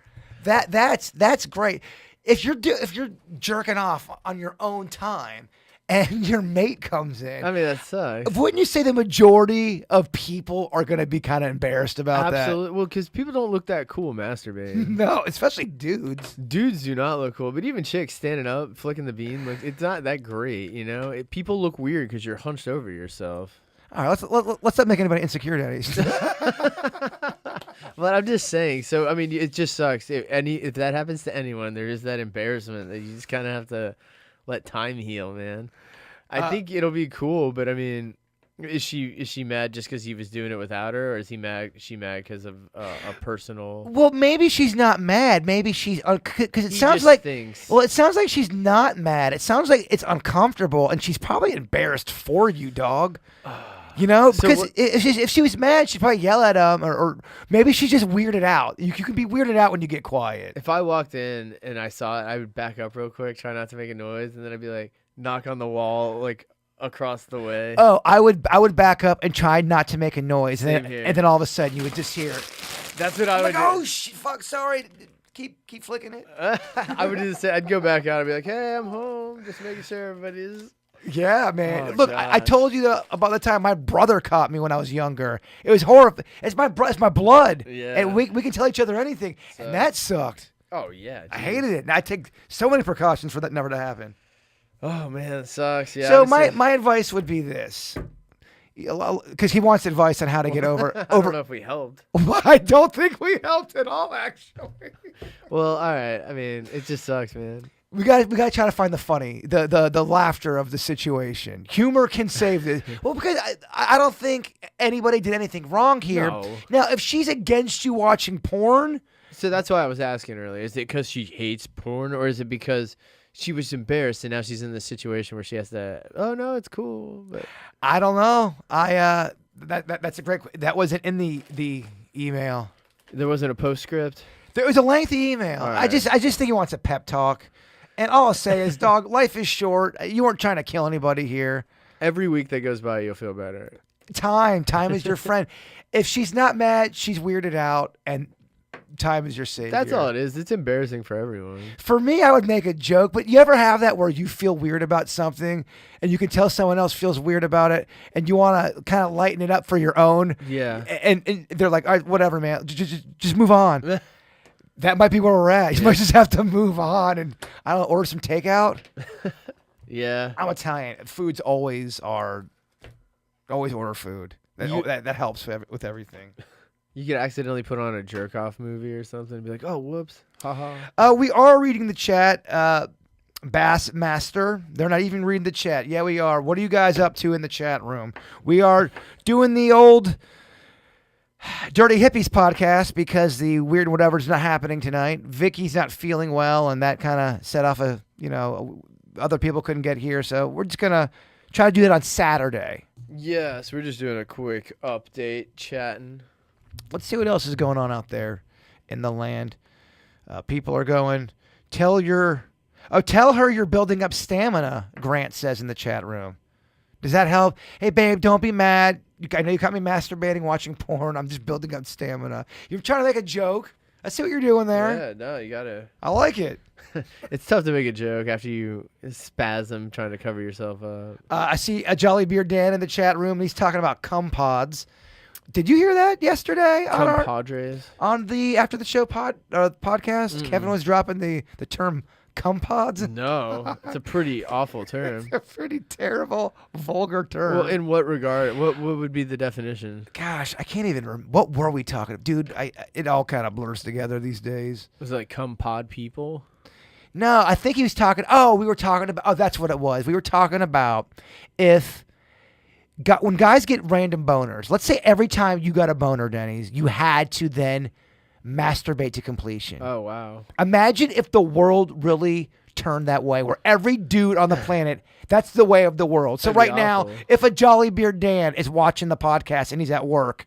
that's great. If you're jerking off on your own time... and your mate comes in. That sucks. Wouldn't you say the majority of people are going to be kind of embarrassed about that? Absolutely. Well, because people don't look that cool masturbating. No, especially dudes. Dudes do not look cool. But even chicks standing up, flicking the bean, it's not that great, People look weird because you're hunched over yourself. All right, let's not make anybody insecure, daddies. But I'm just saying. So, it just sucks. If that happens to anyone, there is that embarrassment that you just kind of have to... let time heal, man. I think it'll be cool, but is she mad just because he was doing it without her, or is she mad because of a personal? Well, maybe she's not mad. Maybe she's because it sounds like Well, it sounds like she's not mad. It sounds like it's uncomfortable, and she's probably embarrassed for you, dog. Because if she was mad, she'd probably yell at him, or maybe she's just weirded out. You can be weirded out when you get quiet. If I walked in and I saw it, I would back up real quick, try not to make a noise, and then I'd be like, knock on the wall, like across the way. Oh, I would back up and try not to make a noise, and then all of a sudden you would just hear. That's what I would do. Oh shit! Fuck! Sorry. Keep flicking it. I would just say, I'd go back out and be like, hey, I'm home, just making sure everybody's. Yeah, man. Look, I told you about the time my brother caught me when I was younger. It was horrible. It's my blood. Yeah. And we can tell each other anything. So, and that sucked. Oh, yeah. Geez. I hated it. And I take so many precautions for that never to happen. Oh, man, it sucks. Yeah. So my advice would be this. Because he wants advice on how to get over. I don't know if we helped. I don't think we helped at all, actually. Well, all right. It just sucks, man. We got to try to find the funny, the laughter of the situation. Humor can save this. Well, because I don't think anybody did anything wrong here. No. Now, if she's against you watching porn, so that's why I was asking earlier. Is it because she hates porn, or is it because she was embarrassed and now she's in this situation where she has to? Oh no, it's cool. But I don't know. That's a great. That wasn't in the email. There wasn't a postscript. There was a lengthy email. Right. I just think he wants a pep talk. And all I'll say is, dog, life is short. You weren't trying to kill anybody here. Every week that goes by, you'll feel better. Time is your friend. If she's not mad, she's weirded out, and time is your savior. That's all it is. It's embarrassing for everyone. For me, I would make a joke, but you ever have that where you feel weird about something, and you can tell someone else feels weird about it, and you want to kind of lighten it up for your own? Yeah. And they're like, all right, whatever, man. Just move on. That might be where we're at. You might just have to move on and, I don't know, order some takeout. Yeah. I'm Italian. Foods always order food. That helps with everything. You could accidentally put on a jerk-off movie or something and be like, oh, whoops. Ha-ha. We are reading the chat. Bassmaster. They're not even reading the chat. Yeah, we are. What are you guys up to in the chat room? We are doing the old Dirty Hippies podcast because the weird whatever's not happening tonight. Vicky's not feeling well, and that kind of set off other people couldn't get here, so we're just going to try to do that on Saturday. Yes, we're just doing a quick update, chatting. Let's see what else is going on out there in the land. People are going, tell her you're building up stamina, Grant says in the chat room. Does that help? Hey, babe, don't be mad. I know you caught me masturbating, watching porn. I'm just building up stamina. You're trying to make a joke. I see what you're doing there. Yeah, no, you got to. I like it. It's tough to make a joke after you spasm trying to cover yourself up. I see a Jolly Beard Dan in the chat room. He's talking about cum pods. Did you hear that yesterday? Compadres? On the After the Show podcast? Kevin was dropping the term cum pods. No, it's a pretty awful term. It's a pretty terrible, vulgar term. Well, in what regard? What would be the definition? Gosh, I can't even remember. What were we talking about? Dude, it all kind of blurs together these days. Was it like cum pod people? No, I think he was talking. We were talking about. That's what it was. We were talking about when guys get random boners. Let's say every time you got a boner, Denny's, you had to then masturbate to completion. Oh, wow. Imagine if the world really turned that way, where every dude on the planet, that's the way of the world. So right now, if a Jolly Beard Dan is watching the podcast and he's at work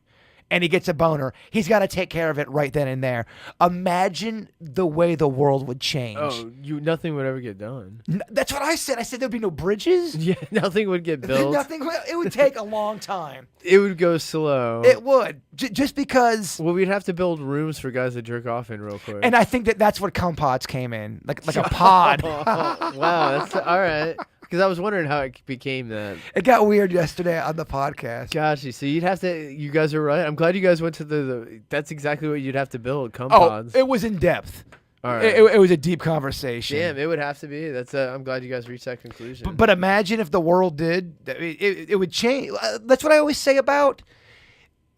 and he gets a boner, he's got to take care of it right then and there. Imagine the way the world would change. Oh, nothing would ever get done. That's what I said. I said there'd be no bridges. Yeah, nothing would get built. It would take a long time. It would go slow. It would. Just because. Well, we'd have to build rooms for guys to jerk off in real quick. And I think that's what cum pods came in. Like a pod. Wow, that's all right. Because I was wondering how it became that. It got weird yesterday on the podcast. Gosh, so you'd have to. You guys are right. I'm glad you guys went to the. That's exactly what you'd have to build. Cum pods. It was in depth. All right. It was a deep conversation. Damn, it would have to be. That's. I'm glad you guys reached that conclusion. But imagine if the world did. It would change. That's what I always say about.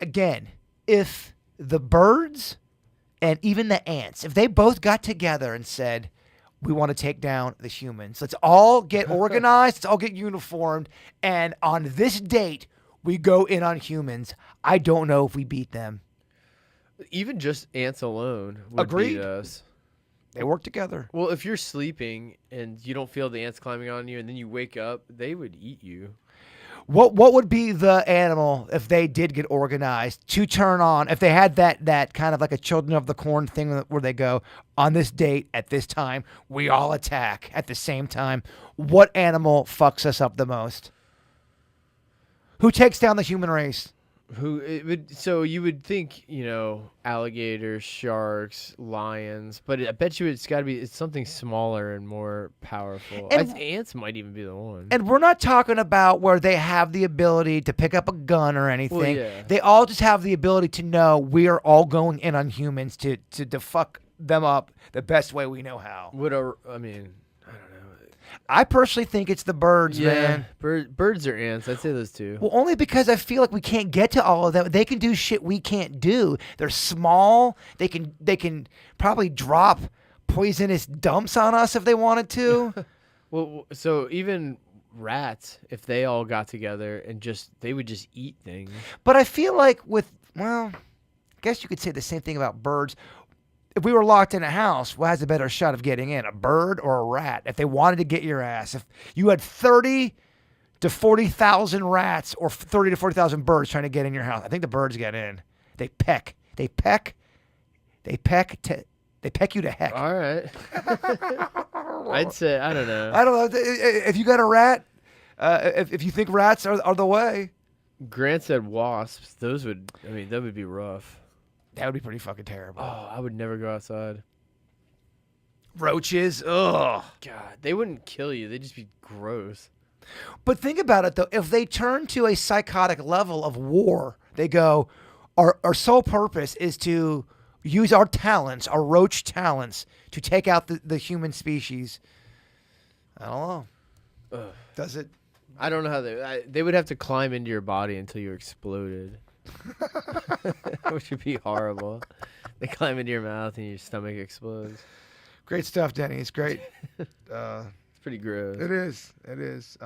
Again, if the birds and even the ants, if they both got together and said, we want to take down the humans. Let's all get organized. Let's all get uniformed. And on this date, we go in on humans. I don't know if we beat them. Even just ants alone would beat us. They work together. Well, if you're sleeping and you don't feel the ants climbing on you and then you wake up, they would eat you. What would be the animal if they did get organized to turn on? If they had that kind of like a Children of the Corn thing where they go, on this date at this time, we all attack at the same time. What animal fucks us up the most? Who takes down the human race? So you would think, alligators, sharks, lions, but I bet you it's something smaller and more powerful. Ants might even be the one. And we're not talking about where they have the ability to pick up a gun or anything. Well, yeah. They all just have the ability to know we are all going in on humans to fuck them up the best way we know how. I don't know. I personally think it's the birds, man. Birds or ants. I'd say those two. Well, only because I feel like we can't get to all of them. They can do shit we can't do. They're small. They can probably drop poisonous dumps on us if they wanted to. Well, so even rats, if they all got together and they would just eat things. But I feel like I guess you could say the same thing about birds. If we were locked in a house, who has a better shot of getting in, a bird or a rat? If they wanted to get your ass, if you had 30 to 40,000 rats or 30 to 40,000 birds trying to get in your house, I think the birds get in. They peck They peck you to heck. All right. I'd say, I don't know. I don't know. If you got a rat, if you think rats are the way. Grant said wasps. That would be rough. That would be pretty fucking terrible. Oh, I would never go outside. Roaches. Ugh. God, they wouldn't kill you. They'd just be gross. But think about it, though. If they turn to a psychotic level of war, they go, our sole purpose is to use our talents, our roach talents, to take out the human species. I don't know. Ugh. Does it? I don't know how they would have to climb into your body until you exploded. Which would be horrible. They climb into your mouth and your stomach explodes. Great stuff, Denny. It's great. It's pretty gross. It is. It is.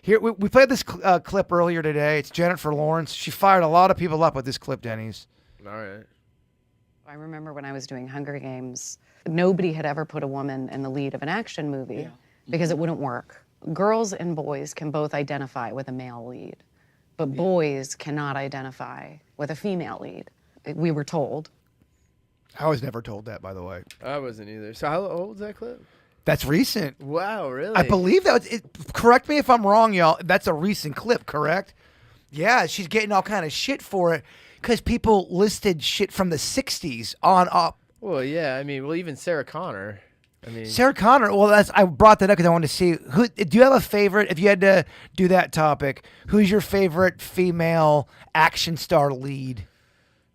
Here we played this clip earlier today. It's Jennifer Lawrence. She fired a lot of people up with this clip, Denny's. All right. I remember when I was doing Hunger Games, nobody had ever put a woman in the lead of an action movie because it wouldn't work. Girls and boys can both identify with a male lead, but boys cannot identify with a female lead. We were told. I was never told that, by the way. I wasn't either. So how old was that clip? That's recent. Wow, really? I believe that. Correct me if I'm wrong, y'all. That's a recent clip, correct? Yeah, she's getting all kind of shit for it because people listed shit from the 60s on up. Well, yeah. I mean, even Sarah Connor. Sarah Connor. Well, I brought that up because I wanted to see who. Do you have a favorite? If you had to do that topic, who's your favorite female action star lead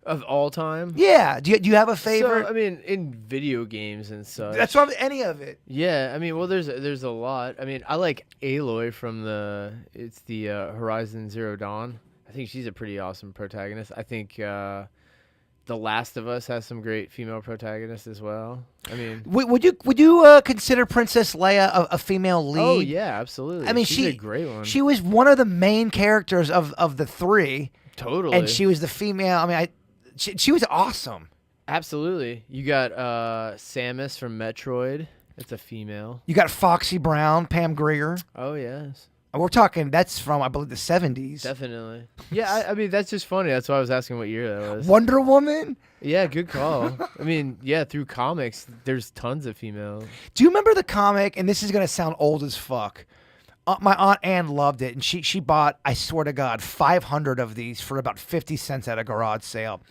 of all time? Yeah. Do you have a favorite? So, I mean, in video games and such. That's what any of it. Yeah. I mean, well, there's a lot. I mean, I like Aloy from the Horizon Zero Dawn. I think she's a pretty awesome protagonist. I think The Last of Us has some great female protagonists as well. I mean, would you consider Princess Leia a female lead? Oh yeah, absolutely. I mean, she's a great one. She was one of the main characters of the three. Totally. And she was the female. I mean, she was awesome. Absolutely. You got Samus from Metroid. That's a female. You got Foxy Brown, Pam Grier. Oh yes. We're talking. That's from I believe the 70s. Definitely. Yeah, I mean that's just funny. That's why I was asking what year that was. Wonder Woman. Yeah, good call. I mean, yeah, through comics, there's tons of females. Do you remember the comic? And this is gonna sound old as fuck. My Aunt Ann loved it, and she bought, I swear to God, 500 of these for about 50 cents at a garage sale.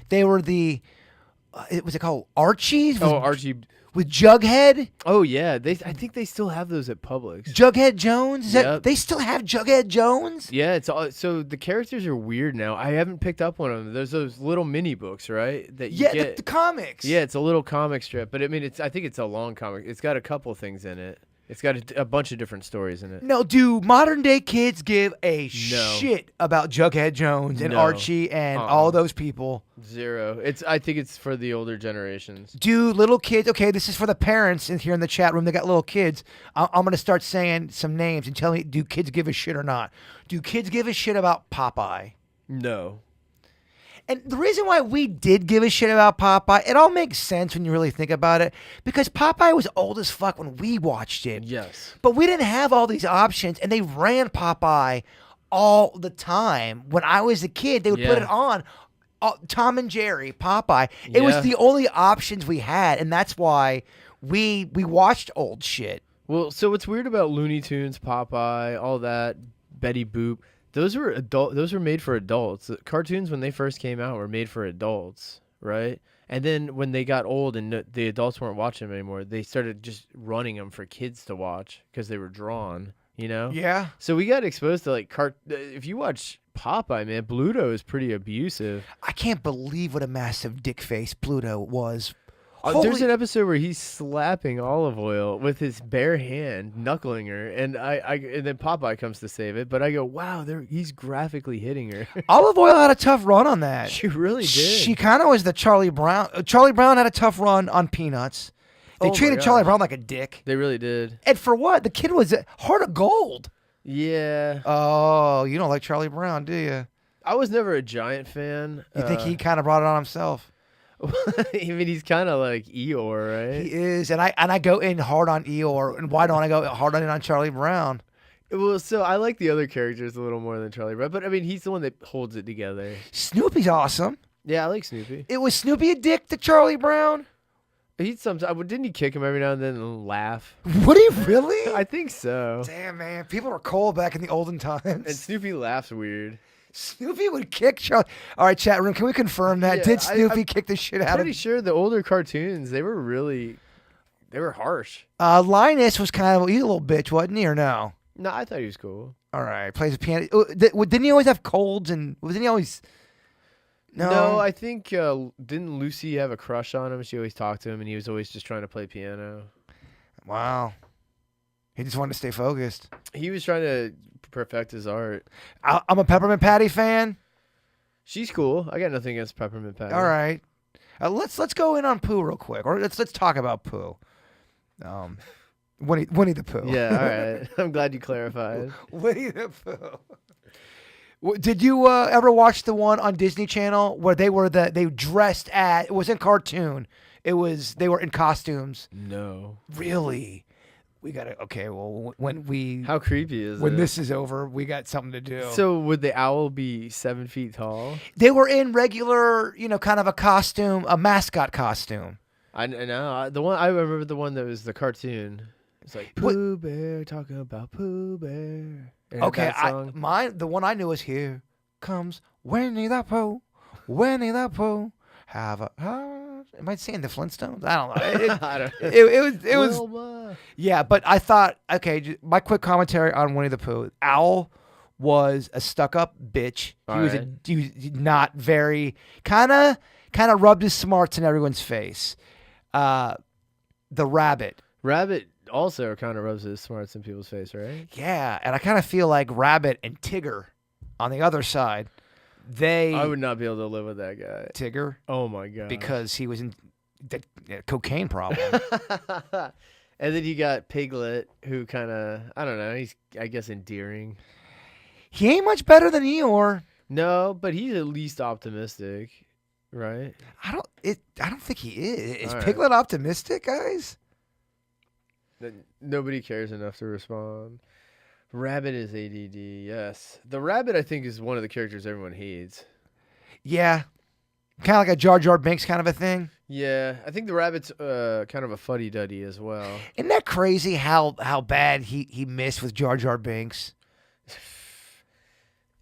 They were was it called Archie's? Archie. With Jughead? Oh yeah, I think they still have those at Publix. Jughead Jones? Yep. They still have Jughead Jones? Yeah, it's all, so the characters are weird now. I haven't picked up one of them. There's those little mini books, right? That you get. The comics. Yeah, it's a little comic strip, but I mean, I think it's a long comic. It's got a couple things in it. It's got a bunch of different stories in it. No, do modern day kids give a shit about Jughead Jones and Archie and all those people? Zero. I think it's for the older generations. Do little kids? Okay, this is for the parents here in the chat room. They got little kids. I'm gonna start saying some names and tell me, do kids give a shit or not? Do kids give a shit about Popeye? No. And the reason why we did give a shit about Popeye, it all makes sense when you really think about it, because Popeye was old as fuck when we watched it. Yes. But we didn't have all these options, and they ran Popeye all the time. When I was a kid, they would put it on. Tom and Jerry, Popeye. It was the only options we had, and that's why we watched old shit. Well, so what's weird about Looney Tunes, Popeye, all that, Betty Boop, those were made for adults. The cartoons, when they first came out, were made for adults, right? And then when they got old and the adults weren't watching them anymore, they started just running them for kids to watch because they were drawn, you know? Yeah. So we got exposed to if you watch Popeye, man, Bluto is pretty abusive. I can't believe what a massive dick face Bluto was. There's an episode where he's slapping Olive Oil with his bare hand, knuckling her, and and then Popeye comes to save it. But I go, wow, he's graphically hitting her. Olive Oil had a tough run on that. She really did. She kind of was the Charlie Brown. Charlie Brown had a tough run on Peanuts. They treated Charlie Brown like a dick. They really did. And for what? The kid was a heart of gold. Yeah. Oh, you don't like Charlie Brown, do you? I was never a giant fan. You think he kind of brought it on himself? I mean, he's kind of like Eeyore, right? He is, and I go in hard on Eeyore, and why don't I go hard on Charlie Brown? Well, so I like the other characters a little more than Charlie Brown, but I mean, he's the one that holds it together. Snoopy's awesome. Yeah, I like Snoopy. Was Snoopy a dick to Charlie Brown? He sometimes didn't he kick him every now and then and laugh? Would he really? I think so. Damn, man. People were cold back in the olden times. And Snoopy laughs weird. Snoopy would kick Charlie. All right, chat room, can we confirm that? Yeah, Did Snoopy kick the shit out of Pretty sure the older cartoons, they were harsh. Linus was kind of, he's a little bitch, wasn't he, or no? No, I thought he was cool. All right, plays the piano. Oh, didn't he always have colds and wasn't he always? No, I think didn't Lucy have a crush on him? She always talked to him, and he was always just trying to play piano. Wow. He just wanted to stay focused. He was trying to perfect his art. I'm a Peppermint Patty fan. She's cool. I got nothing against Peppermint Patty. All right, let's go in on Pooh real quick, or let's talk about Pooh. Winnie the Pooh. Yeah, all right. I'm glad you clarified. Winnie the Pooh. Did you ever watch the one on Disney Channel where they dressed at? It wasn't cartoon. They were in costumes. No. Really? We gotta. Okay. Well, when How creepy is it? when this is over, we got something to do. So would the owl be 7 feet tall? They were in regular, kind of a costume, a mascot costume. I know. I remember the one that was the cartoon. It's like Pooh Bear talking about Pooh Bear. Okay, that song. the one I knew was Here Comes Winnie the Pooh, Winnie the Pooh. Am I saying the Flintstones? I don't know. I don't know. It was Wilma. yeah, but I thought, okay, my quick commentary on Winnie the Pooh. Owl was a stuck-up bitch. He was not very kind of rubbed his smarts in everyone's face. The rabbit. Rabbit also kind of rubs his smarts in people's face, right? Yeah, and I kind of feel like Rabbit and Tigger on the other side. I would not be able to live with that guy. Tigger? Oh my god. Because he was in the cocaine problem. And then you got Piglet, who kind of, I don't know, he's, I guess, endearing. He ain't much better than Eeyore. No, but he's at least optimistic, right? I don't think he is. Is All right. Piglet optimistic, guys? Nobody cares enough to respond. Rabbit is ADD, yes. The rabbit, I think, is one of the characters everyone hates. Yeah. Kind of like a Jar Jar Binks kind of a thing. Yeah, I think the rabbit's kind of a fuddy-duddy as well. Isn't that crazy how bad he missed with Jar Jar Binks?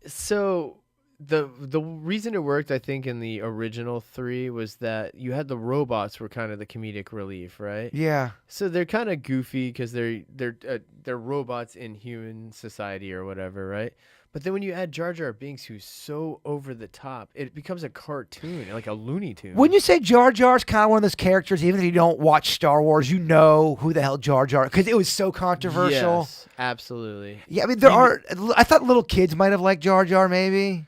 So the reason it worked, I think, in the original 3 was that you had the robots were kind of the comedic relief, right? Yeah. So they're kind of goofy because they're robots in human society or whatever, right? But then when you add Jar Jar Binks, who's so over the top, it becomes a cartoon, like a Looney Tune. Wouldn't you say Jar Jar's kind of one of those characters, even if you don't watch Star Wars, you know who the hell Jar Jar, because it was so controversial. Yes, absolutely. Yeah, I mean, I thought little kids might have liked Jar Jar, maybe.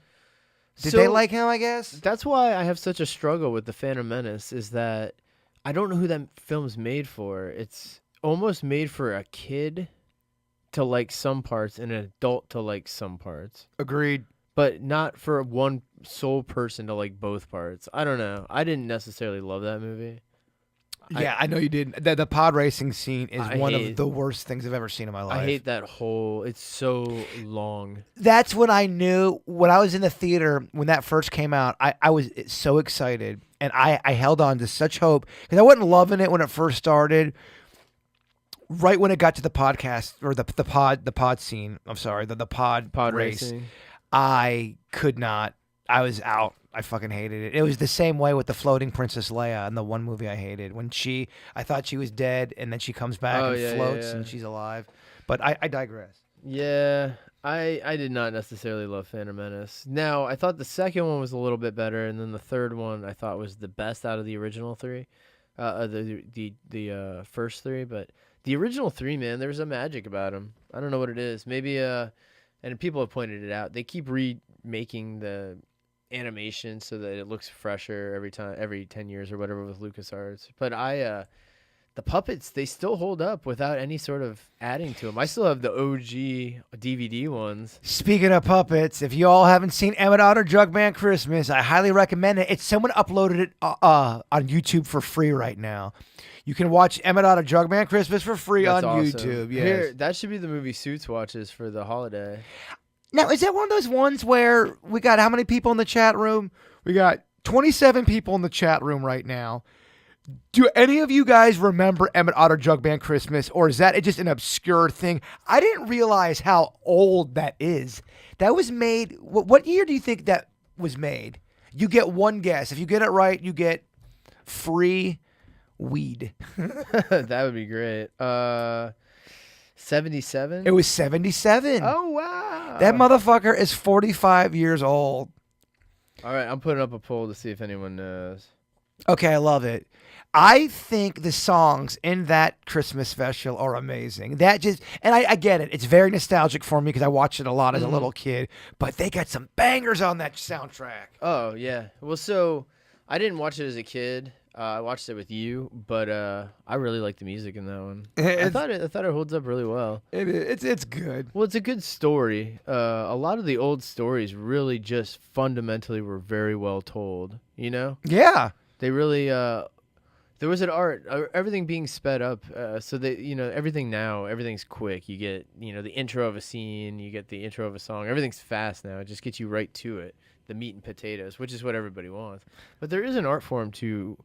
Did they like him, I guess? That's why I have such a struggle with The Phantom Menace, is that I don't know who that film's made for. It's almost made for a kid to like some parts and an adult to like some parts. Agreed. But not for one sole person to like both parts. I don't know. I didn't necessarily love that movie. Yeah, I know you didn't. The pod racing scene is one of hate- the worst things I've ever seen in my life. I hate that whole, it's so long. That's when I knew, when I was in the theater, when that first came out, I was so excited. And I held on to such hope. Because I wasn't loving it when it first started. Right when it got to the podcast, or the pod scene, I'm sorry, the pod race, racing. I could not. I was out. I fucking hated it. It was the same way with the floating Princess Leia in the one movie I hated. When I thought she was dead, and then she comes back and floats, and she's alive. But I digress. Yeah, I did not necessarily love Phantom Menace. Now, I thought the second one was a little bit better, and then the third one I thought was the best out of the original 3, the first 3. But the original 3, man, there's a magic about them. I don't know what it is. Maybe and people have pointed it out. They keep remaking the animation so that it looks fresher every 10 years or whatever with LucasArts. But the puppets, they still hold up without any sort of adding to them. I still have the OG DVD ones. Speaking of puppets, if you all haven't seen Emmet Otter Jugman Christmas, I highly recommend it. Someone uploaded it on YouTube for free right now. You can watch Emmet Otter Jugman Christmas for free That's on awesome. YouTube. Yes. Here, that should be the movie Suits watches for the holiday. Now, is that one of those ones where we got how many people in the chat room? We got 27 people in the chat room right now. Do any of you guys remember Emmet Otter Jug Band Christmas, or is that just an obscure thing? I didn't realize how old that is. That was made. What year do you think that was made? You get one guess. If you get it right, you get free weed. That would be great. 77? It was 77. Oh, wow. That motherfucker is 45 years old. All right, I'm putting up a poll to see if anyone knows. Okay, I love it. I think the songs in that Christmas special are amazing. And I get it. It's very nostalgic for me because I watched it a lot as a little kid. But they got some bangers on that soundtrack. Oh, yeah. Well, so I didn't watch it as a kid. I watched it with you, but I really like the music in that one. I thought it holds up really well. It's good. Well, it's a good story. A lot of the old stories really just fundamentally were very well told. You know? Yeah. They really. There was an art, everything being sped up, so that, everything now, everything's quick. You get, the intro of a scene, you get the intro of a song. Everything's fast now. It just gets you right to it, the meat and potatoes, which is what everybody wants. But there is an art form to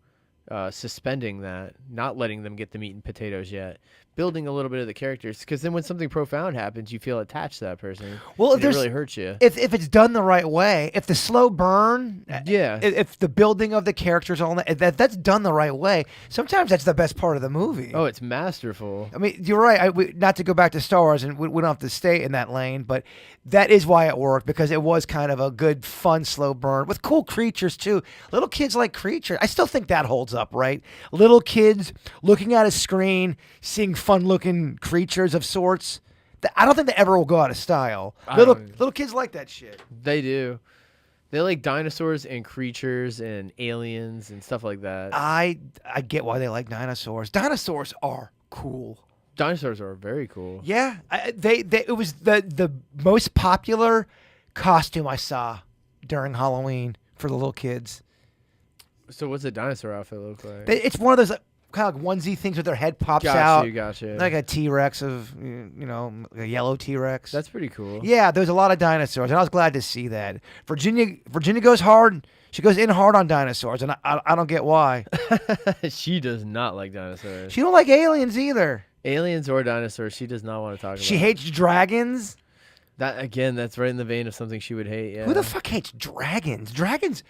suspending that, not letting them get the meat and potatoes yet, building a little bit of the characters, because then when something profound happens, you feel attached to that person. Well, if it really hurts you. If it's done the right way, if the slow burn, yeah, if the building of the characters, all that's done the right way, sometimes that's the best part of the movie. Oh, it's masterful. I mean, you're right. Not to go back to Star Wars, and we don't have to stay in that lane, but that is why it worked, because it was kind of a good, fun, slow burn with cool creatures too. Little kids like creatures. I still think that holds up, right? Little kids looking at a screen, seeing fun-looking creatures of sorts. I don't think they ever will go out of style. Little kids like that shit. They do. They like dinosaurs and creatures and aliens and stuff like that. I get why they like dinosaurs. Dinosaurs are cool. Dinosaurs are very cool. Yeah, it was the most popular costume I saw during Halloween for the little kids. So what's a dinosaur outfit look like? It's one of those kind of like onesie things where their head pops out. Gotcha. Like a T-Rex of, a yellow T-Rex. That's pretty cool. Yeah, there's a lot of dinosaurs, and I was glad to see that. Virginia goes hard. She goes in hard on dinosaurs, and I don't get why. She does not like dinosaurs. She don't like aliens either. Aliens or dinosaurs, she does not want to talk about. She hates dragons. That, again, that's right in the vein of something she would hate. Yeah. Who the fuck hates dragons? Dragons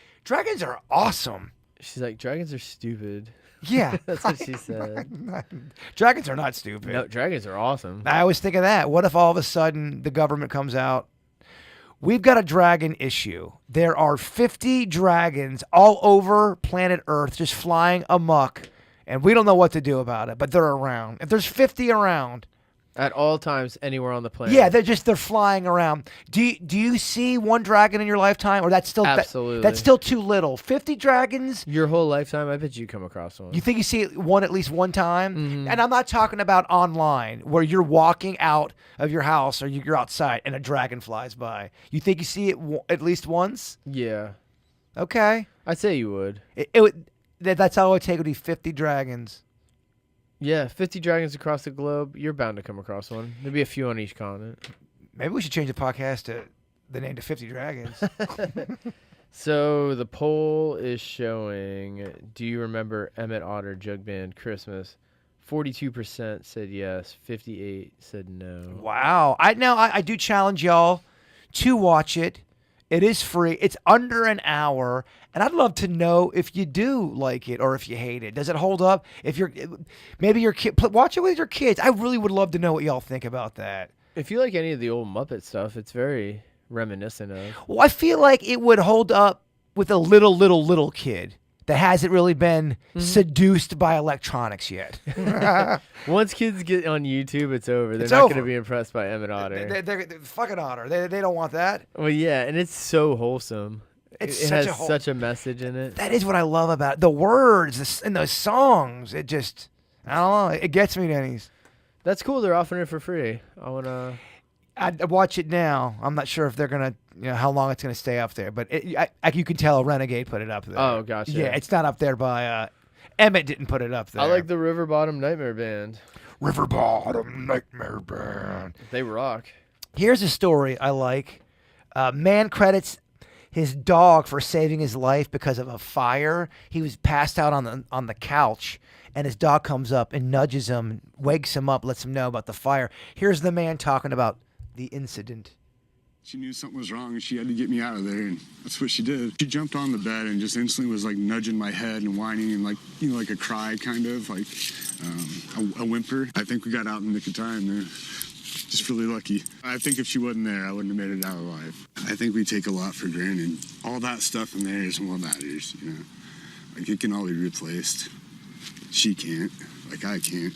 are awesome. She's like, dragons are stupid. Yeah. That's what she said. Dragons are not stupid. No, dragons are awesome. I always think of that. What if all of a sudden the government comes out? We've got a dragon issue. There are 50 dragons all over planet Earth just flying amok, and we don't know what to do about it, but they're around. If there's 50 around, at all times, anywhere on the planet. yeah, they're flying around. Do you see one dragon in your lifetime, or that's still absolutely that's still too little? 50 dragons. Your whole lifetime, I bet you come across one. You think you see one at least one time? Mm-hmm. And I'm not talking about online where you're walking out of your house or you're outside and a dragon flies by. You think you see it at least once? Yeah. Okay. I'd say you would. That's all it would take would be 50 dragons. Yeah, 50 dragons across the globe. You're bound to come across one. There'll be a few on each continent. Maybe we should change the podcast to the name to 50 Dragons. So the poll is showing, do you remember Emmet Otter Jug Band Christmas? 42% said yes, 58% said no. Wow. I do challenge y'all to watch it. It is free. It's under an hour. And I'd love to know if you do like it or if you hate it. Does it hold up? If maybe your kid, watch it with your kids. I really would love to know what y'all think about that. If you like any of the old Muppet stuff, it's very reminiscent of. Well, I feel like it would hold up with a little kid that hasn't really been seduced by electronics yet. Once kids get on YouTube, it's over. They're It's not over. going to be impressed by Emmet Otter. They're fucking Otter. They don't want that. Well, yeah, and it's so wholesome. It has such a message in it. That is what I love about it. The words in those songs. It just, I don't know. It gets me, Denny's. That's cool. They're offering it for free. I'd watch it now. I'm not sure if they're gonna, how long it's gonna stay up there. But you can tell Renegade put it up there. Oh, gotcha. Yeah, it's not up there by. Emmett didn't put it up there. I like the River Bottom Nightmare Band. River Bottom Nightmare Band. They rock. Here's a story I like. Man credits his dog for saving his life because of a fire. He was passed out on the couch, and his dog comes up and nudges him, wakes him up, lets him know about the fire. Here's the man talking about the incident. She knew something was wrong and she had to get me out of there, and that's what she did. She jumped on the bed and just instantly was like nudging my head and whining and like, you know, like a cry kind of, like a whimper. I think we got out in the nick of time there. Just really lucky. I think if she wasn't there, I wouldn't have made it out alive. I think we take a lot for granted. All that stuff in there isn't what matters, you know. Like, it can all be replaced. She can't, like I can't.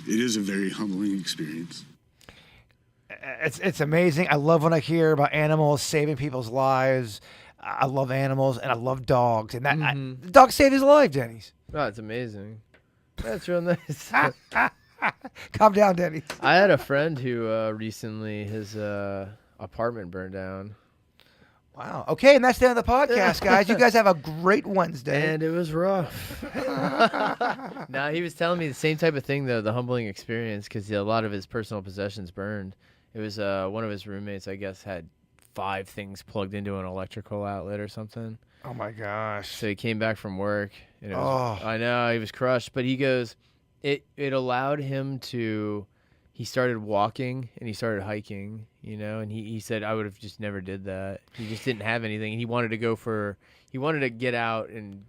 It is a very humbling experience. It's amazing. I love when I hear about animals saving people's lives. I love animals, and I love dogs. And that the dog saved his life, Denny's. Oh, it's amazing. That's real nice. Calm down, Denny. I had a friend who recently his apartment burned down. Wow. Okay, and that's the end of the podcast, guys. You guys have a great Wednesday. And it was rough. No, he was telling me the same type of thing, though, the humbling experience, because a lot of his personal possessions burned. It was one of his roommates, I guess, had 5 things plugged into an electrical outlet or something. Oh, my gosh. So he came back from work. And it was, I know, he was crushed. But he goes, it allowed him to... He started walking and he started hiking, you know, and he said, I would have just never did that. He just didn't have anything. And he wanted to get out and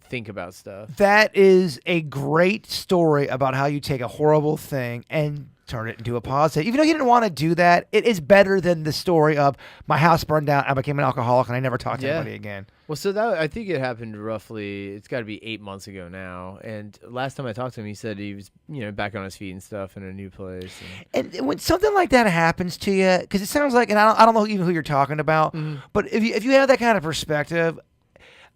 think about stuff. That is a great story about how you take a horrible thing and turn it into a positive. Even though you didn't want to do that, it is better than the story of my house burned down, I became an alcoholic, and I never talked to anybody again. Well, so that I think it happened roughly, it's got to be 8 months ago now. And last time I talked to him, he said he was, you know, back on his feet and stuff in a new place. And when something like that happens to you, because it sounds like, and I don't know even who you're talking about, but if you have that kind of perspective,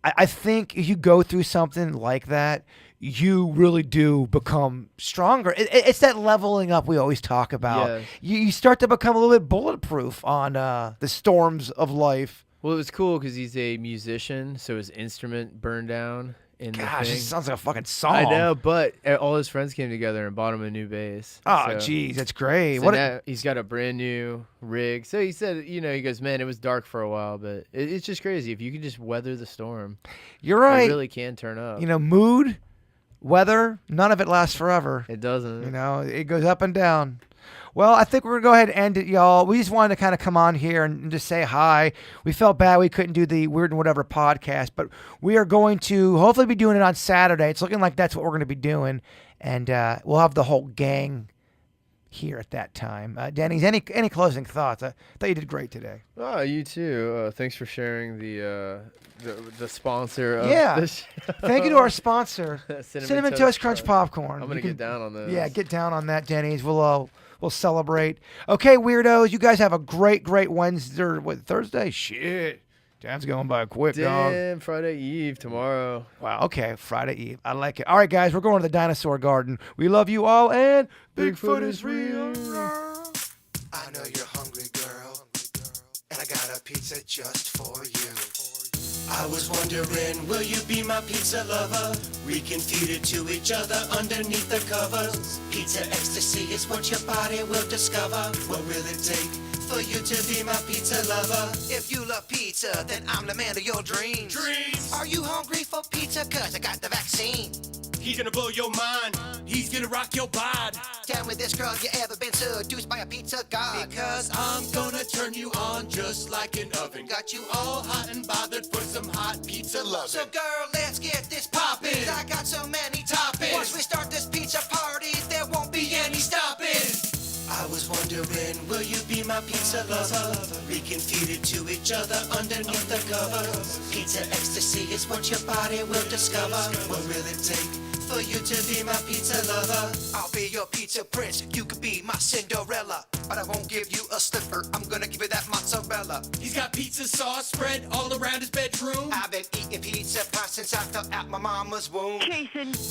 I think if you go through something like that, you really do become stronger. It's that leveling up we always talk about. Yes. You start to become a little bit bulletproof on the storms of life. Well, it was cool because he's a musician, so his instrument burned down in the Gosh, thing. it sounds like a fucking song. I know, but all his friends came together and bought him a new bass. Oh, geez, that's great. So now he's got a brand new rig. So he said, you know, he goes, man, it was dark for a while, but it's just crazy. If you can just weather the storm, you're right. It really can turn up. You know, mood, weather, none of it lasts forever. It doesn't. You know, it goes up and down. Well, I think we're going to go ahead and end it, y'all. We just wanted to kind of come on here and just say hi. We felt bad we couldn't do the Weird and Whatever podcast, but we are going to hopefully be doing it on Saturday. It's looking like that's what we're going to be doing, and we'll have the whole gang here at that time. Denny's, any closing thoughts? I thought you did great today. Oh, you too. Thanks for sharing the sponsor of this show. Thank you to our sponsor, Cinnamon Toast Crunch Popcorn. I'm going to get down on this. Yeah, get down on that, Denny's. We'll celebrate. Okay, weirdos, you guys have a great Wednesday. Thursday? Shit. Time's going by quick, dog. Damn, Friday Eve tomorrow. Wow, okay, Friday Eve. I like it. All right, guys, we're going to the dinosaur garden. We love you all, and Bigfoot is real. I know you're hungry, girl, and I got a pizza just for you. I was wondering, will you be my pizza lover? We can feed it to each other underneath the covers. Pizza ecstasy is what your body will discover. What will it take for you to be my pizza lover? If you love pizza, then I'm the man of your dreams. Are you hungry for pizza? 'Cause I got the vaccine. He's gonna blow your mind. He's gonna rock your bod. Tell me this, girl, you ever been seduced by a pizza god? Because I'm gonna turn you on just like an oven. Got you all hot and bothered for some hot pizza loving. So girl, let's get this poppin'. I got so many toppings. Once we start this pizza party, there won't be any stopping. I was wondering, will you be my pizza lover? We can feed it to each other underneath the covers. Pizza ecstasy is what your body will discover. What will it take for you to be my pizza lover? I'll be your pizza prince, you could be my Cinderella. But I won't give you a slipper, I'm gonna give you that mozzarella. He's got pizza sauce spread all around his bedroom. I've been eating pizza pie since I fell out my mama's womb.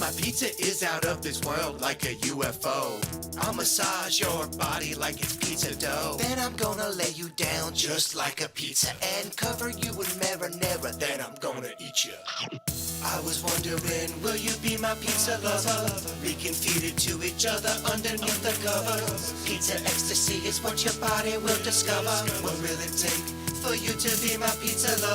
My pizza is out of this world like a UFO. I'll massage your body like it's pizza dough. Then I'm gonna lay you down just like a pizza and cover you in marinara. Then I'm gonna eat you. I was wondering, will you be my pizza lover? We can feed it to each other underneath the covers. Pizza ecstasy is what your body will discover. What will it take for you to be my pizza lover?